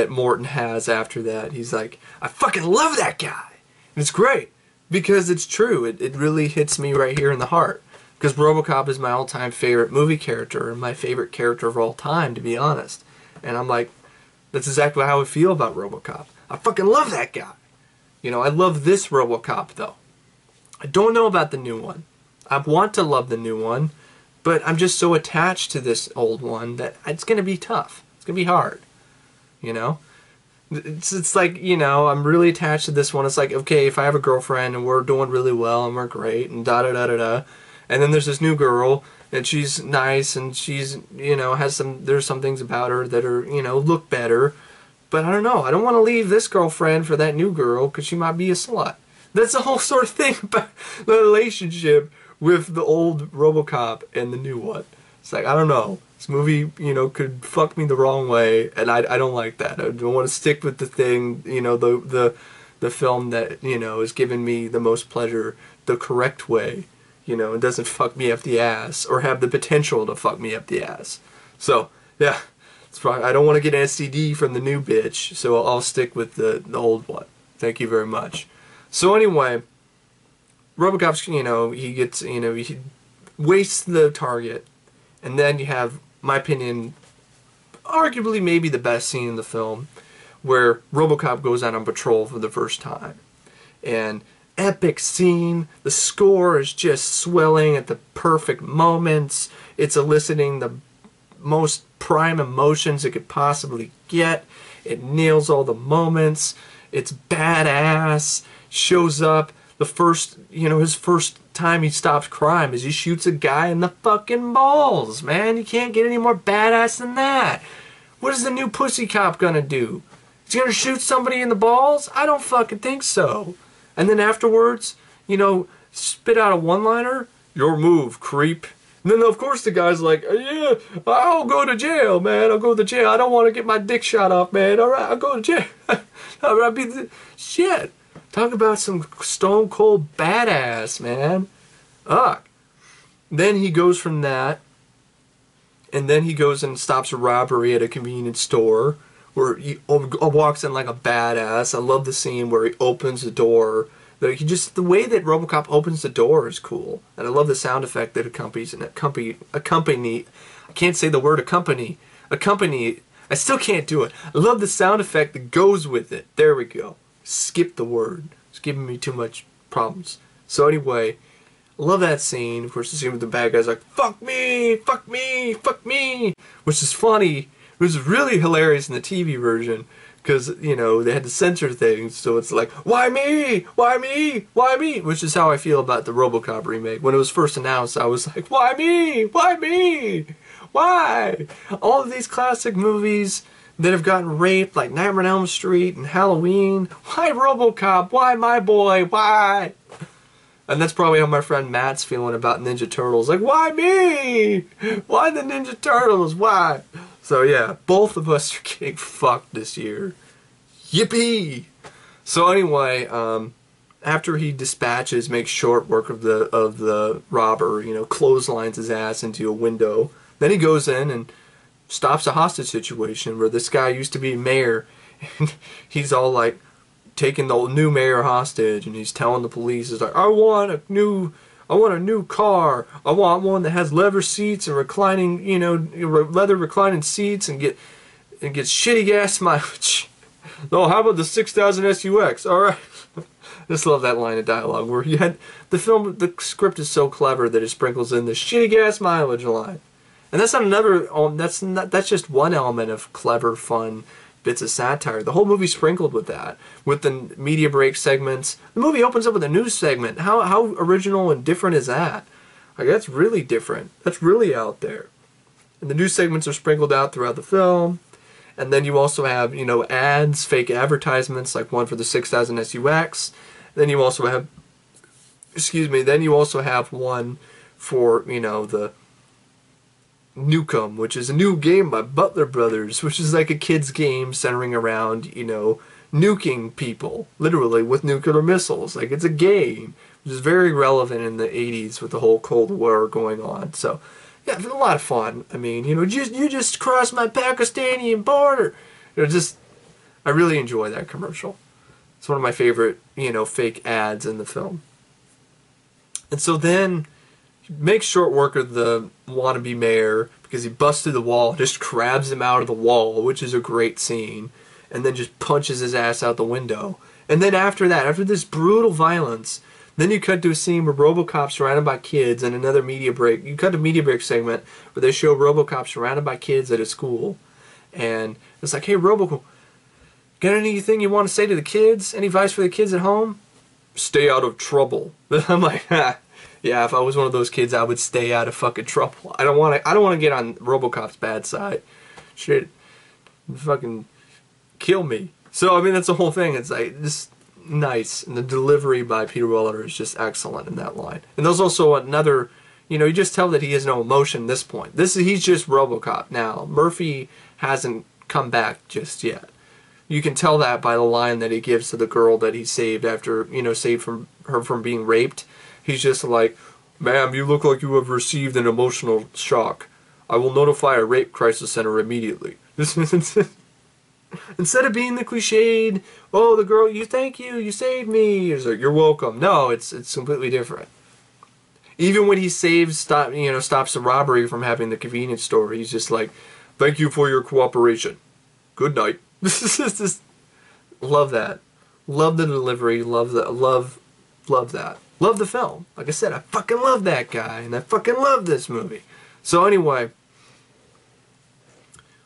Morton has after that. He's like, I fucking love that guy. And it's great because it's true. It really hits me right here in the heart. Because RoboCop is my all-time favorite movie character and my favorite character of all time, to be honest. And I'm like, that's exactly how I feel about RoboCop. I fucking love that guy. I love this RoboCop, though. I don't know about the new one. I want to love the new one, but I'm just so attached to this old one that it's going to be tough. It's going to be hard. It's like, I'm really attached to this one. It's like, okay, if I have a girlfriend and we're doing really well and we're great and da-da-da-da-da, and then there's this new girl, and she's nice, and she's, there's some things about her that are, look better. But I don't know. I don't want to leave this girlfriend for that new girl because she might be a slut. That's the whole sort of thing about the relationship with the old RoboCop and the new one. It's like, I don't know. This movie, could fuck me the wrong way, and I don't like that. I don't want to stick with the thing, the film that, has given me the most pleasure the correct way. It doesn't fuck me up the ass, or have the potential to fuck me up the ass. So, yeah, I don't want to get an STD from the new bitch, so I'll stick with the old one. Thank you very much. So anyway, RoboCop's, he gets, he wastes the target, And then you have, my opinion, arguably maybe the best scene in the film, where RoboCop goes out on patrol for the first time. And epic scene, the score is just swelling at the perfect moments, it's eliciting the most prime emotions it could possibly get, it nails all the moments, it's badass, shows up, the first, his first time he stops crime is he shoots a guy in the fucking balls, man. You can't get any more badass than that. What is the new Pussy Cop gonna do? He's gonna shoot somebody in the balls? I don't fucking think so. And then afterwards, spit out a one-liner, your move, creep. And then of course the guy's like, yeah, I'll go to jail, man. I'll go to jail. I don't want to get my dick shot off, man. All right, I'll go to jail. I'll be shit. Talk about some stone cold badass, man. Ugh. Then he goes from that, and then he goes and stops a robbery at a convenience store, where he walks in like a badass. I love the scene where he opens the door. The way that RoboCop opens the door is cool, and I love the sound effect that accompanies and accompany. I can't say the word accompany. I still can't do it. I love the sound effect that goes with it. There we go. Skip the word. It's giving me too much problems. So anyway, I love that scene. Of course, the scene with the bad guy's like, fuck me, fuck me, fuck me, which is funny. It was really hilarious in the TV version because, they had to censor things, so it's like, why me, why me, why me, which is how I feel about the RoboCop remake. When it was first announced, I was like, why me, why me, why? All of these classic movies that have gotten raped, like Nightmare on Elm Street and Halloween. Why RoboCop? Why my boy? Why? And that's probably how my friend Matt's feeling about Ninja Turtles. Like, why me? Why the Ninja Turtles? Why? So yeah, both of us are getting fucked this year. Yippee! So anyway, after he makes short work of the robber, clotheslines his ass into a window, then he goes in and stops a hostage situation where this guy used to be mayor, and he's all like taking the new mayor hostage, and he's telling the police, he's like, I want a new car, I want one that has leather seats and reclining, leather reclining seats, and get shitty gas mileage. Oh, how about the 6000 SUX? All right. Just love that line of dialogue where you had the script is so clever that it sprinkles in the shitty gas mileage line. And that's not another, that's just one element of clever, fun bits of satire. The whole movie's sprinkled with that, with the media break segments. The movie opens up with a news segment. How original and different is that? Like, that's really different. That's really out there. And the news segments are sprinkled out throughout the film. And then you also have, ads, fake advertisements, like one for the 6000 SUX. Then you also have, then you also have one for, the Nukem, which is a new game by Butler Brothers, which is like a kid's game centering around, nuking people, literally, with nuclear missiles. Like, it's a game, which is very relevant in the 80s with the whole Cold War going on. So, yeah, it's a lot of fun. I mean, you just crossed my Pakistani border. I really enjoy that commercial. It's one of my favorite, fake ads in the film. And so then makes short work of the wannabe mayor because he busts through the wall, just grabs him out of the wall, which is a great scene, and then just punches his ass out the window. And then after that, after this brutal violence, then you cut to a scene where RoboCop's surrounded by kids and another media break. You cut to a media break segment where they show RoboCop surrounded by kids at a school. And it's like, hey, RoboCop, got anything you want to say to the kids? Any advice for the kids at home? Stay out of trouble. I'm like, ha. Yeah, if I was one of those kids, I would stay out of fucking trouble. I don't want to get on RoboCop's bad side. Shit, fucking kill me. So I mean, that's the whole thing. It's like just nice, and the delivery by Peter Weller is just excellent in that line. And there's also another, you just tell that he has no emotion at this point. He's just RoboCop now. Murphy hasn't come back just yet. You can tell that by the line that he gives to the girl that he saved after, saved her from being raped. He's just like, ma'am, you look like you have received an emotional shock. I will notify a rape crisis center immediately. Instead of being the cliched, oh, the girl, thank you, you saved me. He's like, you're welcome. No, it's completely different. Even when he stops the robbery from having the convenience store, he's just like, "Thank you for your cooperation. Good night." Just love that. Love the delivery. Love that. Love that. Love the film. Like I said, I fucking love that guy, and I fucking love this movie. So anyway,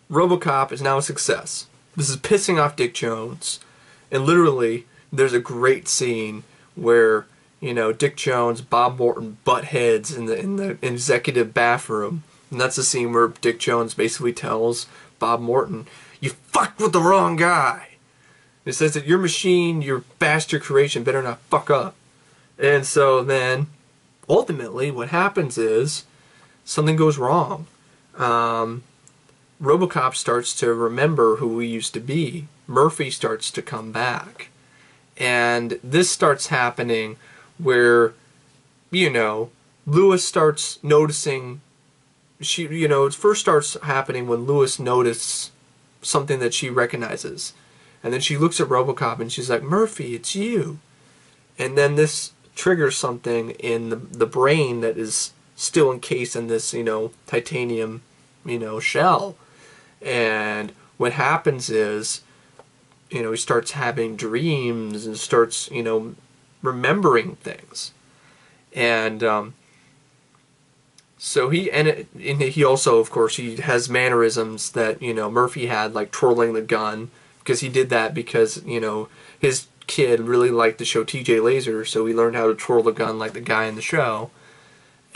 RoboCop is now a success. This is pissing off Dick Jones, and literally, there's a great scene where, you know, Dick Jones, Bob Morton butt heads in the executive bathroom, and that's the scene where Dick Jones basically tells Bob Morton, "You fucked with the wrong guy." It says that your machine, your bastard creation, better not fuck up. And so then, ultimately, what happens is something goes wrong. RoboCop starts to remember who he used to be. Murphy starts to come back. And this starts happening where, you know, Lewis starts noticing, it first starts happening when Lewis notices something that she recognizes. And then she looks at RoboCop and she's like, "Murphy, it's you." And then this triggers something in the brain that is still encased in this, titanium, shell. And what happens is, he starts having dreams and starts, remembering things. And so he also, of course, he has mannerisms that, Murphy had, like twirling the gun, because he did that because, his kid really liked the show TJ Laser, so he learned how to twirl the gun like the guy in the show.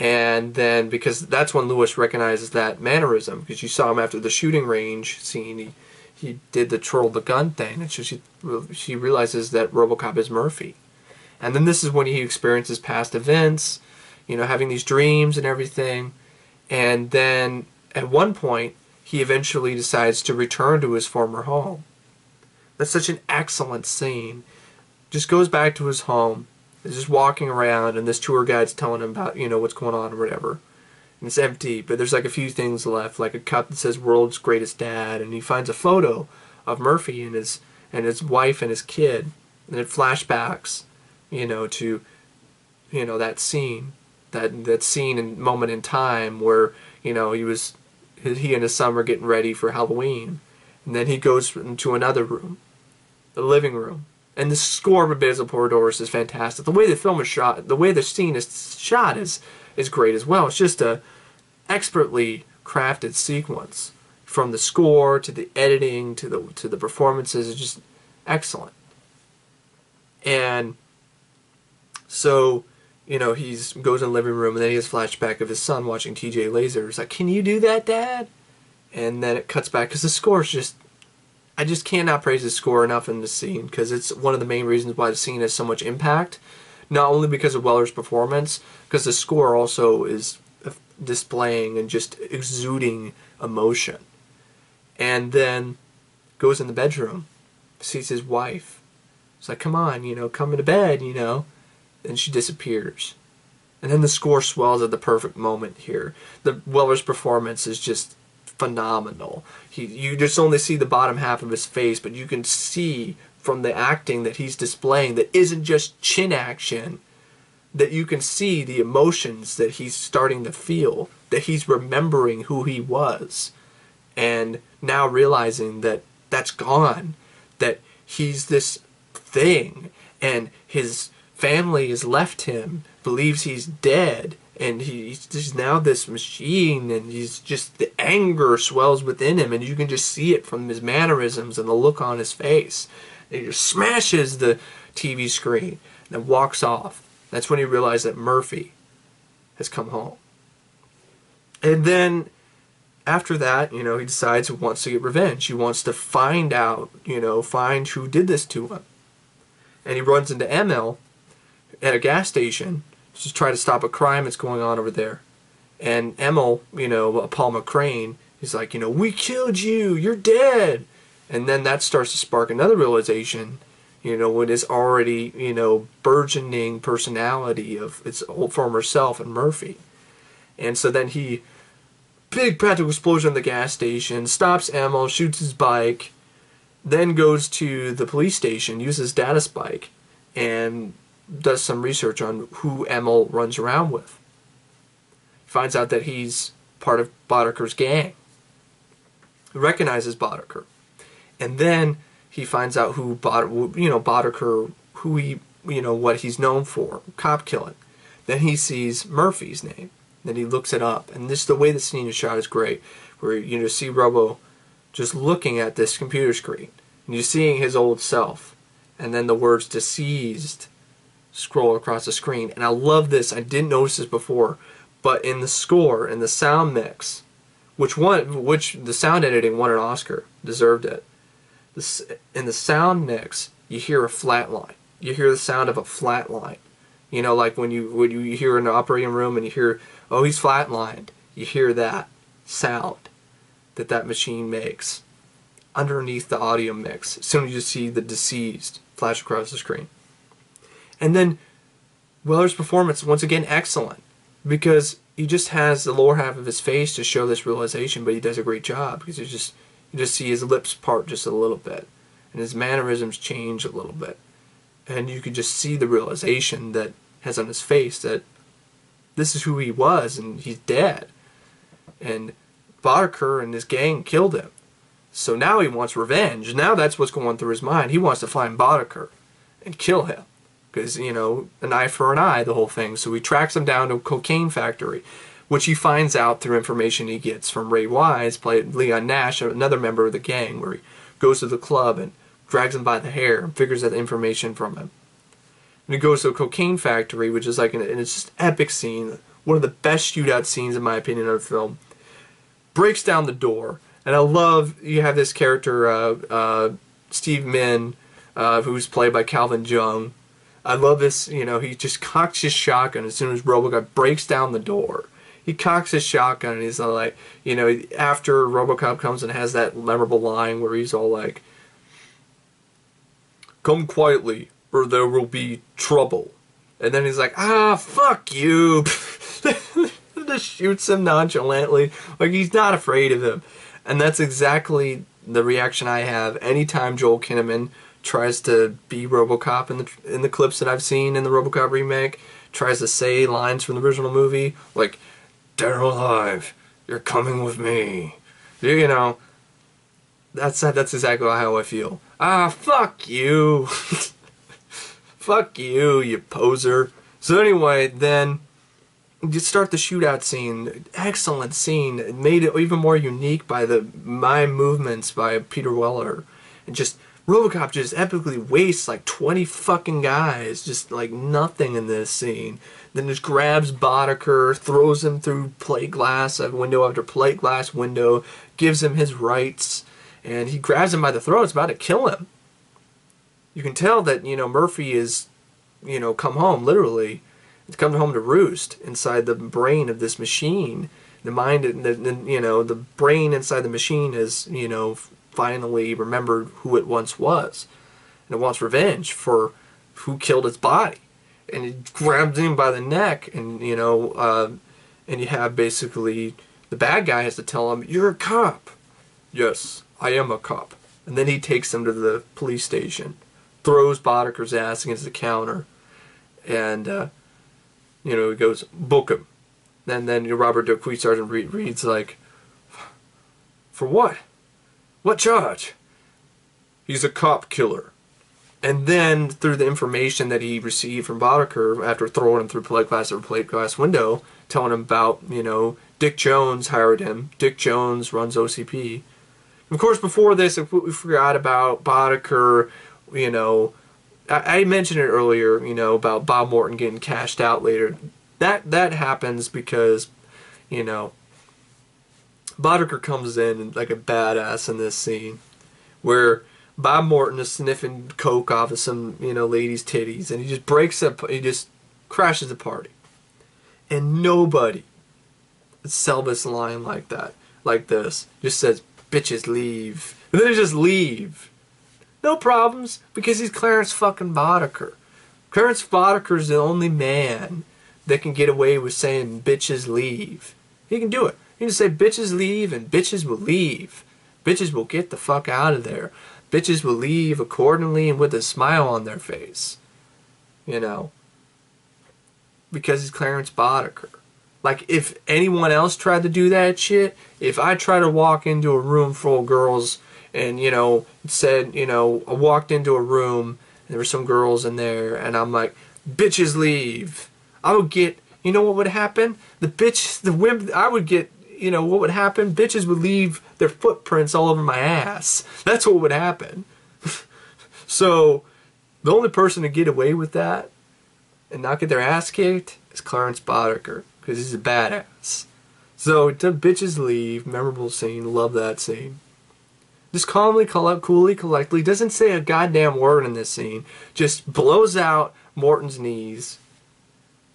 And then, because that's when Lewis recognizes that mannerism, because you saw him after the shooting range scene, he did the twirl the gun thing, and so she realizes that RoboCop is Murphy. And then this is when he experiences past events, having these dreams and everything. And then, at one point, he eventually decides to return to his former home. That's such an excellent scene. Just goes back to his home. He's just walking around, and this tour guide's telling him about, what's going on or whatever. And it's empty, but there's like a few things left, like a cup that says "World's Greatest Dad," and he finds a photo of Murphy and his wife and his kid, and it flashbacks, to, that scene, that scene and moment in time where, he and his son were getting ready for Halloween, and then he goes into another room, the living room. And the score of Basil Poradoris is fantastic. The way the film is shot, the way the scene is shot is great as well. It's just a expertly crafted sequence. From the score to the editing to the performances, it's just excellent. And so, he goes in the living room, and then he has a flashback of his son watching TJ Laser. He's like, "Can you do that, Dad?" And then it cuts back, because the score is just, I just cannot praise the score enough in this scene, because it's one of the main reasons why the scene has so much impact. Not only because of Weller's performance, because the score also is displaying and just exuding emotion. And then goes in the bedroom, sees his wife. It's like, "Come on, come into bed, And she disappears. And then the score swells at the perfect moment here. The Weller's performance is just phenomenal. You just only see the bottom half of his face, but you can see from the acting that he's displaying that isn't just chin action, that you can see the emotions that he's starting to feel, that he's remembering who he was, and now realizing that that's gone, that he's this thing, and his family has left him, believes he's dead, and he's just now this machine, and he's just, the anger swells within him, and you can just see it from his mannerisms and the look on his face. And he just smashes the TV screen and then walks off. That's when he realized that Murphy has come home. And then after that, he decides he wants to get revenge. He wants to find out, find who did this to him. And he runs into ML at a gas station, just try to stop a crime that's going on over there. And Emil, Paul McCrane, he's like, "We killed you, you're dead." And then that starts to spark another realization, with his already, burgeoning personality of its old former self and Murphy. And so then big practical explosion in the gas station, stops Emil, shoots his bike, then goes to the police station, uses data spike, and does some research on who Emil runs around with. finds out that he's part of Boddicker's gang. He recognizes Boddicker. And then he finds out who Boddicker, who he, what he's known for, cop killing. Then he sees Murphy's name. Then he looks it up. And the way the scene is shot is great, where you just see Robo just looking at this computer screen. And you're seeing his old self. And then the words deceased scroll across the screen. And I love this. I didn't notice this before. But in the score, in the sound mix, which the sound editing won an Oscar, deserved it. In the sound mix, you hear a flat line. You hear the sound of a flat line. Like when you hear in an operating room and you hear, oh, he's flatlined. You hear that sound that machine makes underneath the audio mix. As soon as you see the deceased flash across the screen. And then Weller's performance, once again, excellent. Because he just has the lower half of his face to show this realization, but he does a great job. Because you just see his lips part just a little bit. And his mannerisms change a little bit. And you can just see the realization that has on his face that this is who he was and he's dead. And Boddicker and his gang killed him. So now he wants revenge. Now that's what's going through his mind. He wants to find Boddicker and kill him. Because, an eye for an eye, the whole thing. So he tracks him down to a cocaine factory, which he finds out through information he gets from Ray Wise, played Leon Nash, another member of the gang, where he goes to the club and drags him by the hair and figures out the information from him. And he goes to a cocaine factory, which is and it's just an epic scene. One of the best shootout scenes, in my opinion, of the film. Breaks down the door. And I love, you have this character, Steve Min, who's played by Calvin Jung. I love this, he just cocks his shotgun as soon as RoboCop breaks down the door. He cocks his shotgun and he's like, after RoboCop comes and has that memorable line where he's all like, "Come quietly, or there will be trouble." And then he's like, "Ah, fuck you." Just shoots him nonchalantly, like he's not afraid of him. And that's exactly the reaction I have anytime Joel Kinnaman tries to be RoboCop in the clips that I've seen in the RoboCop remake, tries to say lines from the original movie, like, "Dead or alive, you're coming with me." That's exactly how I feel. Ah, fuck you. Fuck you, you poser. So anyway, then you start the shootout scene. Excellent scene. It made it even more unique by the mime movements by Peter Weller. And just RoboCop just epically wastes like 20 fucking guys, just like nothing in this scene. Then just grabs Boddicker, throws him through plate glass, window after plate glass window, gives him his rights, and he grabs him by the throat. It's about to kill him. You can tell that, Murphy is, come home, literally. It's come home to roost inside the brain of this machine. The mind, the brain inside the machine has, finally remembered who it once was. And it wants revenge for who killed its body. And it grabs him by the neck, and, and you have basically, the bad guy has to tell him, "You're a cop." "Yes, I am a cop." And then he takes him to the police station, throws Boddicker's ass against the counter, and, he goes, "Book him." And then Robert DoQui Sergeant reads like, "For what? What charge?" "He's a cop killer." And then, through the information that he received from Boddicker after throwing him through plate glass window, telling him about, Dick Jones hired him. Dick Jones runs OCP. Of course, before this, we forgot about Boddicker, I mentioned it earlier, about Bob Morton getting cashed out later. That happens because, Boddicker comes in like a badass in this scene, where Bob Morton is sniffing coke off of some, lady's titties, and he just breaks up, he just crashes the party. And nobody would sell this line like that, like this. Just says, "Bitches leave." And then they just leave. No problems, because he's Clarence fucking Boddicker. Clarence Boddicker's the only man that can get away with saying "bitches leave." He can do it. He can say "bitches leave" and bitches will leave. Bitches will get the fuck out of there. Bitches will leave accordingly and with a smile on their face. Because he's Clarence Boddicker. Like, if anyone else tried to do that shit, if I try to walk into a room full of girls and, you know, said, you know, I walked into a room and there were some girls in there and I'm like, bitches leave. I would get, you know what would happen? I would get, you know, what would happen? Bitches would leave their footprints all over my ass. That's what would happen. So, the only person to get away with that and not get their ass kicked is Clarence Boddicker, because he's a badass. So, the bitches leave, memorable scene, love that scene. Just calmly, coolly, collectedly, doesn't say a goddamn word in this scene, just blows out Morton's knees,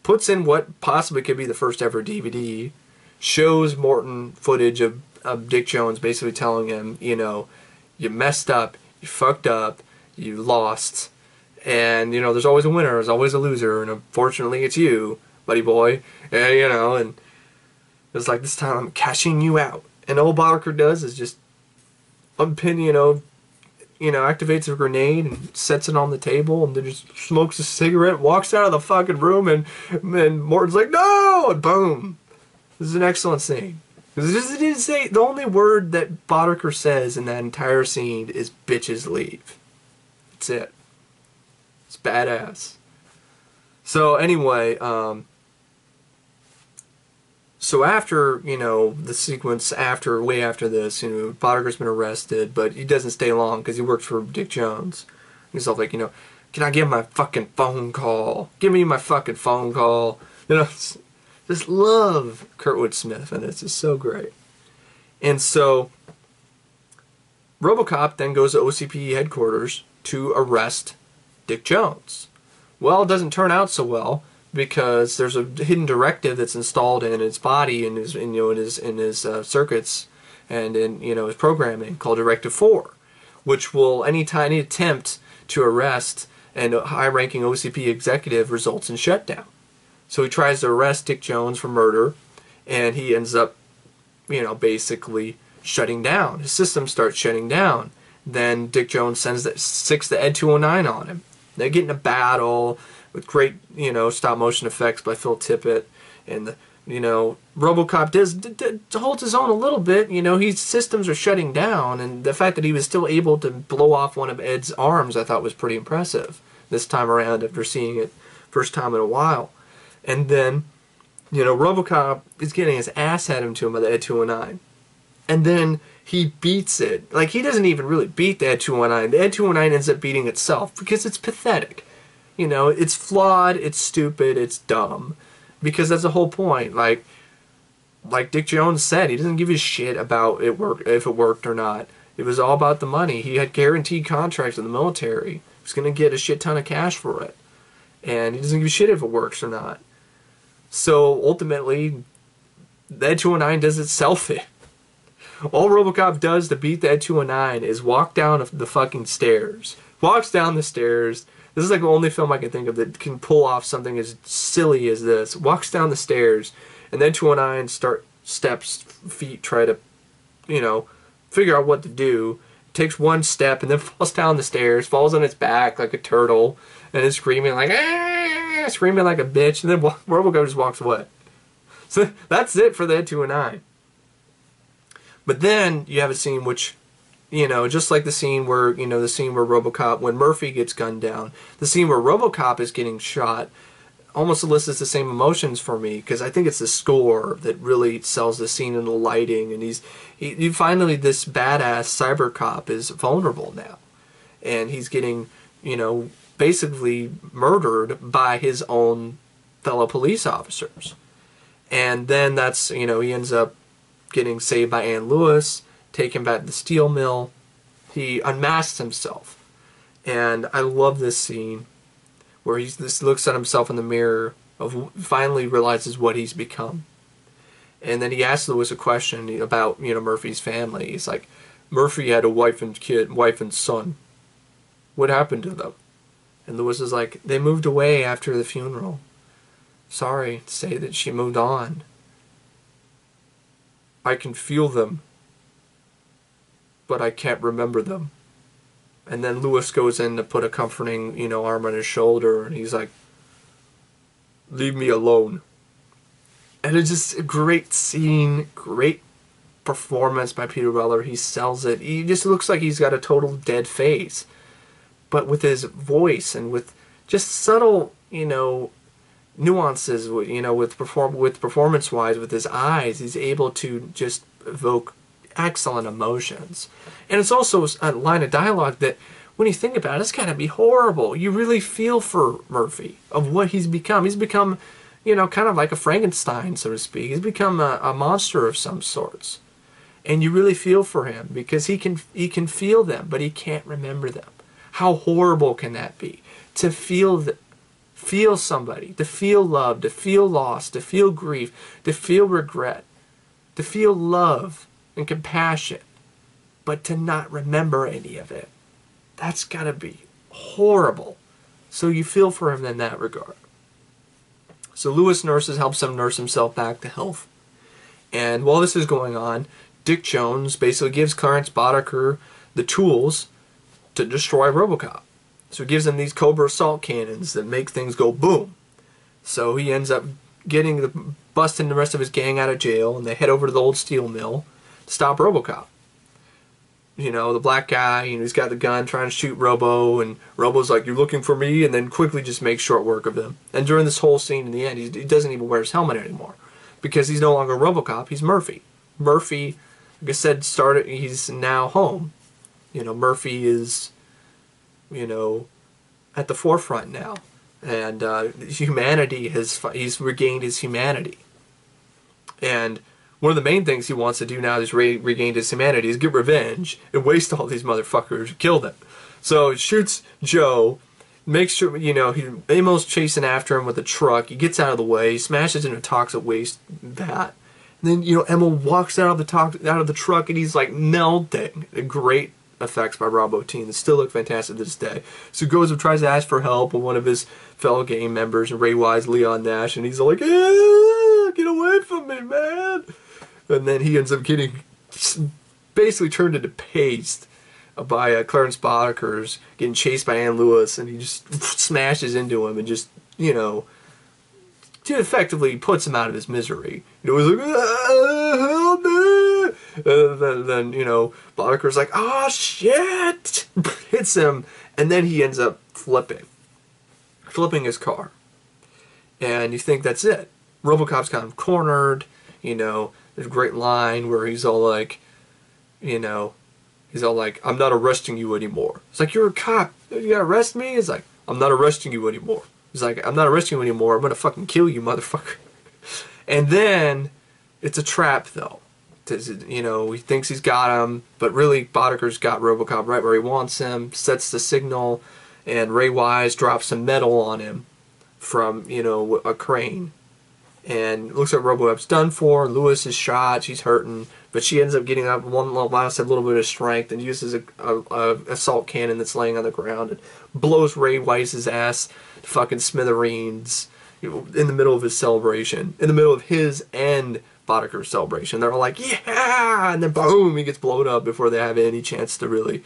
puts in what possibly could be the first ever DVD, shows Morton footage of Dick Jones basically telling him, you know, you messed up, you fucked up, you lost, and, you know, there's always a winner, there's always a loser, and unfortunately it's you, buddy boy, and, you know, and it's like, this time I'm cashing you out. And all Boddicker does is just unpin, you know, activates a grenade and sets it on the table and then just smokes a cigarette, walks out of the fucking room, and Morton's like, no! And boom. This is an excellent scene. Because it didn't say, the only word that Boddicker says in that entire scene is bitches leave. That's it. It's badass. So anyway, so after, you know, the sequence way after this, you know, Boddicker's been arrested, but he doesn't stay long because he works for Dick Jones. He's all like, you know, can I get my fucking phone call? Give me my fucking phone call. You know, just love Kurtwood Smith, and it's just so great. And so, RoboCop then goes to OCP headquarters to arrest Dick Jones. Well, it doesn't turn out so well, because there's a hidden directive that's installed in his body, in his circuits, and in, you know, his programming, called Directive 4, which will any attempt to arrest a high-ranking OCP executive results in shutdown. So he tries to arrest Dick Jones for murder, and he ends up, you know, basically shutting down. His system starts shutting down. Then Dick Jones sends the Ed 209 on him. They get in a battle with great, you know, stop-motion effects by Phil Tippett, and, you know, RoboCop holds his own a little bit. You know, his systems are shutting down, and the fact that he was still able to blow off one of Ed's arms I thought was pretty impressive this time around after seeing it first time in a while. And then, you know, RoboCop is getting his ass handed to him by the Ed 209. And then he beats it. Like, he doesn't even really beat the Ed 209. The Ed 209 ends up beating itself because it's pathetic. You know, it's flawed, it's stupid, it's dumb. Because that's the whole point. Like Dick Jones said, he doesn't give a shit about if it worked or not. It was all about the money. He had guaranteed contracts with the military. He was going to get a shit ton of cash for it. And he doesn't give a shit if it works or not. So, ultimately, the Ed 209 does itself in. All RoboCop does to beat the Ed 209 is walk down the fucking stairs. Walks down the stairs. This is like the only film I can think of that can pull off something as silly as this. Walks down the stairs, and then 209 try to, you know, figure out what to do. Takes one step and then falls down the stairs, falls on its back like a turtle, and is screaming like, ah! Screaming like a bitch, and then RoboCop just walks away. So that's it for the Ed 209. But then you have a scene which, you know, just like the scene where RoboCop, when Murphy gets gunned down, the scene where RoboCop is getting shot almost elicits the same emotions for me, because I think it's the score that really sells the scene and the lighting, and finally this badass cyber cop is vulnerable now, and he's getting, you know, basically murdered by his own fellow police officers. And then that's, you know, he ends up getting saved by Ann Lewis, taken back to the steel mill. He unmasks himself. And I love this scene where he just looks at himself in the mirror, finally realizes what he's become. And then he asks Lewis a question about, you know, Murphy's family. He's like, Murphy had a wife and son. What happened to them? And Lewis is like, they moved away after the funeral. Sorry to say that she moved on. I can feel them, but I can't remember them. And then Lewis goes in to put a comforting, you know, arm on his shoulder, and he's like, leave me alone. And it's just a great scene, great performance by Peter Weller. He sells it. He just looks like he's got a total dead face. But with his voice and with just subtle, nuances, with performance-wise, with his eyes, he's able to just evoke excellent emotions. And it's also a line of dialogue that, when you think about it, it's gotta be horrible. You really feel for Murphy, of what he's become. He's become, kind of like a Frankenstein, so to speak. He's become a monster of some sorts. And you really feel for him, because he can feel them, but he can't remember them. How horrible can that be? To feel somebody, to feel love, to feel loss, to feel grief, to feel regret, to feel love and compassion, but to not remember any of it. That's gotta be horrible. So you feel for him in that regard. So Lewis helps him nurse himself back to health. And while this is going on, Dick Jones basically gives Clarence Boddicker the tools to destroy RoboCop. So he gives him these Cobra assault cannons that make things go boom. So he ends up busting the rest of his gang out of jail, and they head over to the old steel mill to stop RoboCop. The black guy, he's got the gun trying to shoot Robo, and Robo's like, "You're looking for me," and then quickly just makes short work of him. And during this whole scene, in the end, he doesn't even wear his helmet anymore, because he's no longer RoboCop, he's Murphy. Murphy, like I said, he's now home. Murphy is, at the forefront now. And he's regained his humanity. And one of the main things he wants to do now is regain his humanity, is get revenge and waste all these motherfuckers who killed him. So he shoots Joe, makes sure, Amo's chasing after him with a truck. He gets out of the way, he smashes into a toxic waste vat. And then, Amo walks out of the truck, and he's like melting. Great effects by Robo Team that still look fantastic to this day. So he goes and tries to ask for help with one of his fellow gang members, Ray Wise, Leon Nash, and he's like, "Get away from me, man!" And then he ends up getting basically turned into paste by Clarence Boddicker's getting chased by Ann Lewis, and he just smashes into him and just, effectively puts him out of his misery. He's like, "Help me!" And then Boddicker's like, "Oh shit!" hits him, and then he ends up flipping his car. And you think that's it. RoboCop's kind of cornered. There's a great line where he's all like, "I'm not arresting you anymore." It's like, "You're a cop. You gotta arrest me?" It's like, "I'm not arresting you anymore." He's like, "I'm not arresting you anymore. I'm gonna fucking kill you, motherfucker." And then it's a trap, though. He thinks he's got him, but really Boddicker's got RoboCop right where he wants him, sets the signal, and Ray Wise drops some metal on him from, a crane. And it looks like RoboCop's done for. Lewis is shot, she's hurting, but she ends up getting up a little bit of strength and uses a assault cannon that's laying on the ground and blows Ray Wise's ass to fucking smithereens in the middle of his celebration, in the middle of his and Boddicker's celebration. They're all like, "Yeah!" And then boom, he gets blown up before they have any chance to really,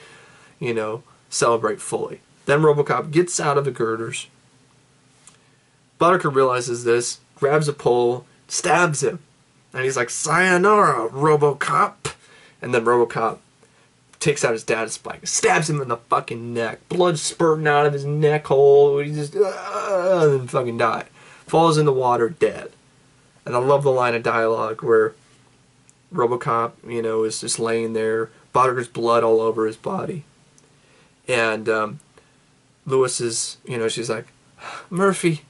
celebrate fully. Then RoboCop gets out of the girders. Boddicker realizes this, grabs a pole, stabs him. And he's like, "Sayonara, RoboCop." And then RoboCop takes out his data spike, stabs him in the fucking neck. Blood spurting out of his neck hole. He just, and then fucking died. Falls in the water, dead. And I love the line of dialogue where RoboCop, is just laying there. Boddicker's blood all over his body. And Lewis is, she's like, "Murphy,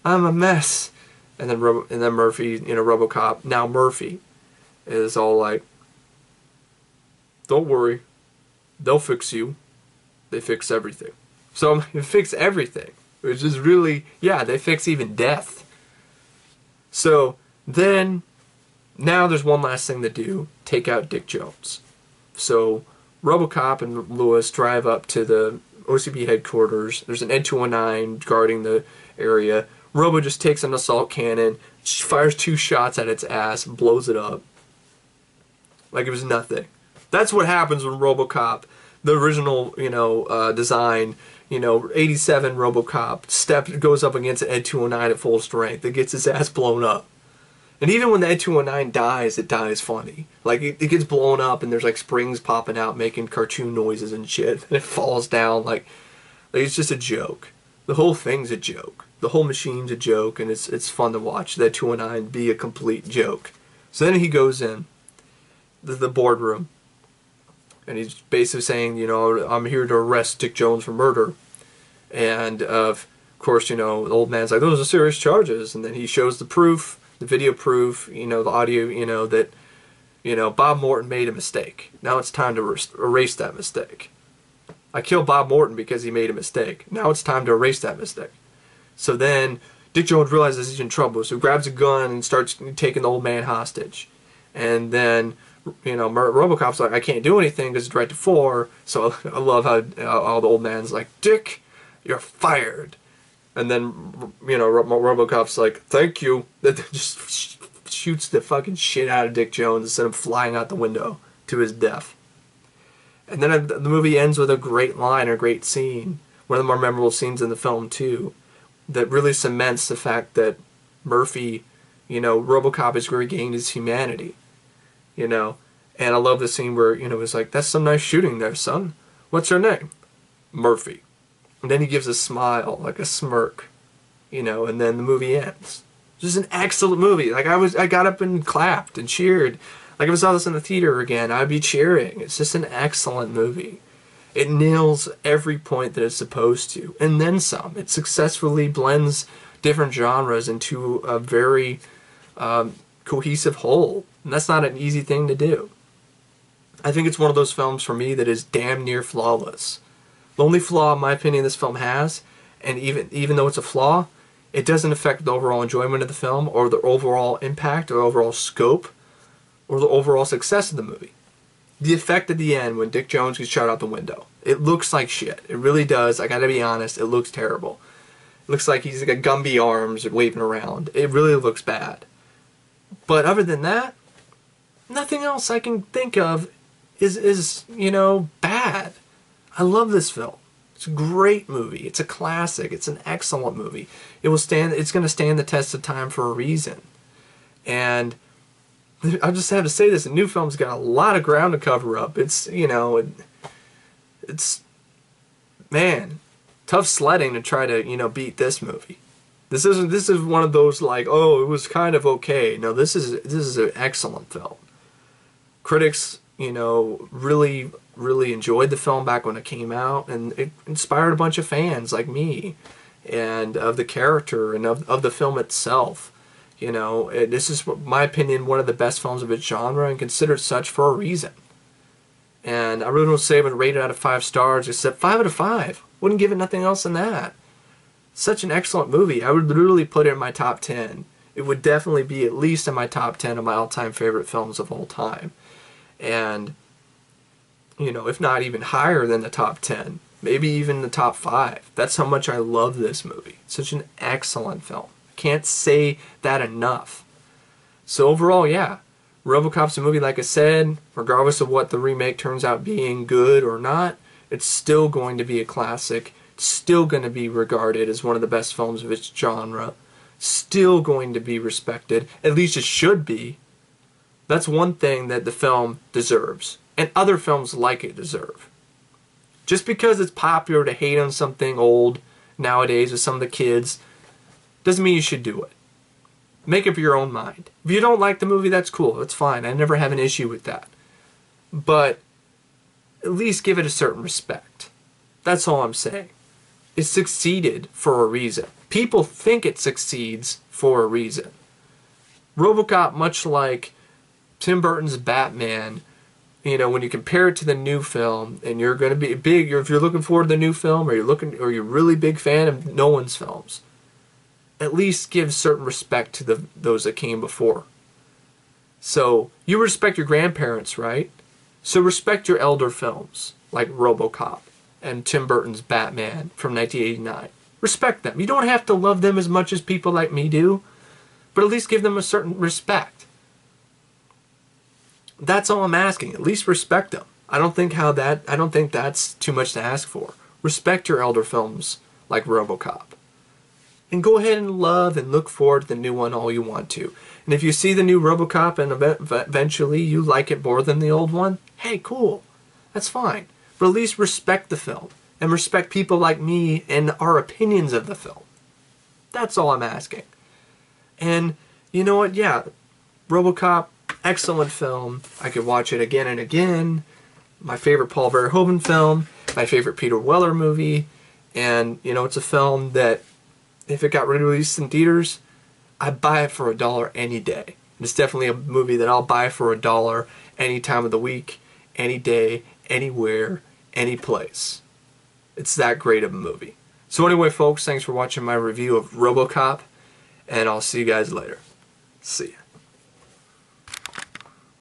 I'm a mess." And then Murphy, RoboCop, now Murphy, is all like, "Don't worry, they'll fix you. They fix everything." So they fix everything, which is really, they fix even death. So then, now there's one last thing to do, take out Dick Jones. So RoboCop and Lewis drive up to the OCP headquarters. There's an Ed 209 guarding the area. Robo just takes an assault cannon, fires 2 shots at its ass, and blows it up. Like it was nothing. That's what happens when RoboCop, the original, design, 87 RoboCop, goes up against an Ed 209 at full strength. It gets his ass blown up. And even when the Ed 219 dies, it dies funny. Like, it gets blown up and there's like springs popping out making cartoon noises and shit. And it falls down like it's just a joke. The whole thing's a joke. The whole machine's a joke, and it's fun to watch that 219 be a complete joke. So then he goes in the boardroom, and he's basically saying, you know, I'm here to arrest Dick Jones for murder. And of course, you know, the old man's like, those are serious charges. And then he shows the proof, the video proof, you know, the audio, you know, that, you know, Bob Morton made a mistake. Now it's time to erase that mistake. I killed Bob Morton because he made a mistake. Now it's time to erase that mistake. So then Dick Jones realizes he's in trouble, so he grabs a gun and starts taking the old man hostage. And then, you know, RoboCop's like, I can't do anything because it's right to 4. So I love how all the old man's like, Dick, you're fired. And then, you know, RoboCop's like, thank you. That just shoots the fucking shit out of Dick Jones and sends him flying out the window to his death. And then the movie ends with a great line, a great scene. One of the more memorable scenes in the film, too, that really cements the fact that Murphy, you know, RoboCop has regained his humanity, you know. And I love the scene where, you know, it's like, that's some nice shooting there, son. What's her name? Murphy. And then he gives a smile, like a smirk, you know, and then the movie ends. Just an excellent movie. Like, I got up and clapped and cheered. Like, if I saw this in the theater again, I'd be cheering. It's just an excellent movie. It nails every point that it's supposed to, and then some. It successfully blends different genres into a very cohesive whole, and that's not an easy thing to do. I think it's one of those films for me that is damn near flawless. The only flaw, in my opinion, this film has, and even though it's a flaw, it doesn't affect the overall enjoyment of the film, or the overall impact, or overall scope, or the overall success of the movie. The effect at the end when Dick Jones gets shot out the window. It looks like shit. It really does. I gotta be honest. It looks terrible. It looks like he's got Gumby arms and waving around. It really looks bad. But other than that, nothing else I can think of is you know, bad. I love this film. It's a great movie. It's a classic. It's an excellent movie. It's going to stand the test of time for a reason. And I just have to say this, the new film's got a lot of ground to cover up. It's, you know, it's, man, tough sledding to try to, you know, beat this movie. This is one of those like, oh, it was kind of okay. No, this is an excellent film. Critics, you know, really enjoyed the film back when it came out, and it inspired a bunch of fans like me, and of the character and of the film itself. You know, this is, in my opinion, one of the best films of its genre, and considered such for a reason. And I really don't say it would rate it out of 5 stars, except 5 out of 5. Wouldn't give it nothing else than that. Such an excellent movie. I would literally put it in my top 10. It would definitely be at least in my top 10 of my all-time favorite films of all time. And, you know, if not even higher than the top 10, maybe even the top 5. That's how much I love this movie. It's such an excellent film. Can't say that enough. So overall, yeah, RoboCop's a movie, like I said, regardless of what the remake turns out being good or not, it's still going to be a classic, still going to be regarded as one of the best films of its genre, still going to be respected, at least it should be. That's one thing that the film deserves, and other films like it deserve. Just because it's popular to hate on something old nowadays with some of the kids, doesn't mean you should do it. Make up your own mind. If you don't like the movie, that's cool. That's fine. I never have an issue with that. But at least give it a certain respect. That's all I'm saying. It succeeded for a reason. People think it succeeds for a reason. RoboCop, much like Tim Burton's Batman, you know, when you compare it to the new film, and you're going to be big, if you're looking forward to the new film, or you're a really big fan of Nolan's films, at least give certain respect to those that came before. So, you respect your grandparents, right? So respect your elder films, like RoboCop and Tim Burton's Batman from 1989. Respect them. You don't have to love them as much as people like me do, but at least give them a certain respect. That's all I'm asking. At least respect them. I don't think that's too much to ask for. Respect your elder films like RoboCop. and go ahead and love and look forward to the new one all you want to. And if you see the new RoboCop and eventually you like it more than the old one, hey, cool. That's fine. But at least respect the film and respect people like me and our opinions of the film. That's all I'm asking. And you know what? Yeah, RoboCop, excellent film. I could watch it again and again. My favorite Paul Verhoeven film, my favorite Peter Weller movie. And, you know, it's a film that if it got released in theaters, I'd buy it for $1 any day. It's definitely a movie that I'll buy for $1 any time of the week, any day, anywhere, any place. It's that great of a movie. So anyway, folks, thanks for watching my review of RoboCop, and I'll see you guys later. See ya.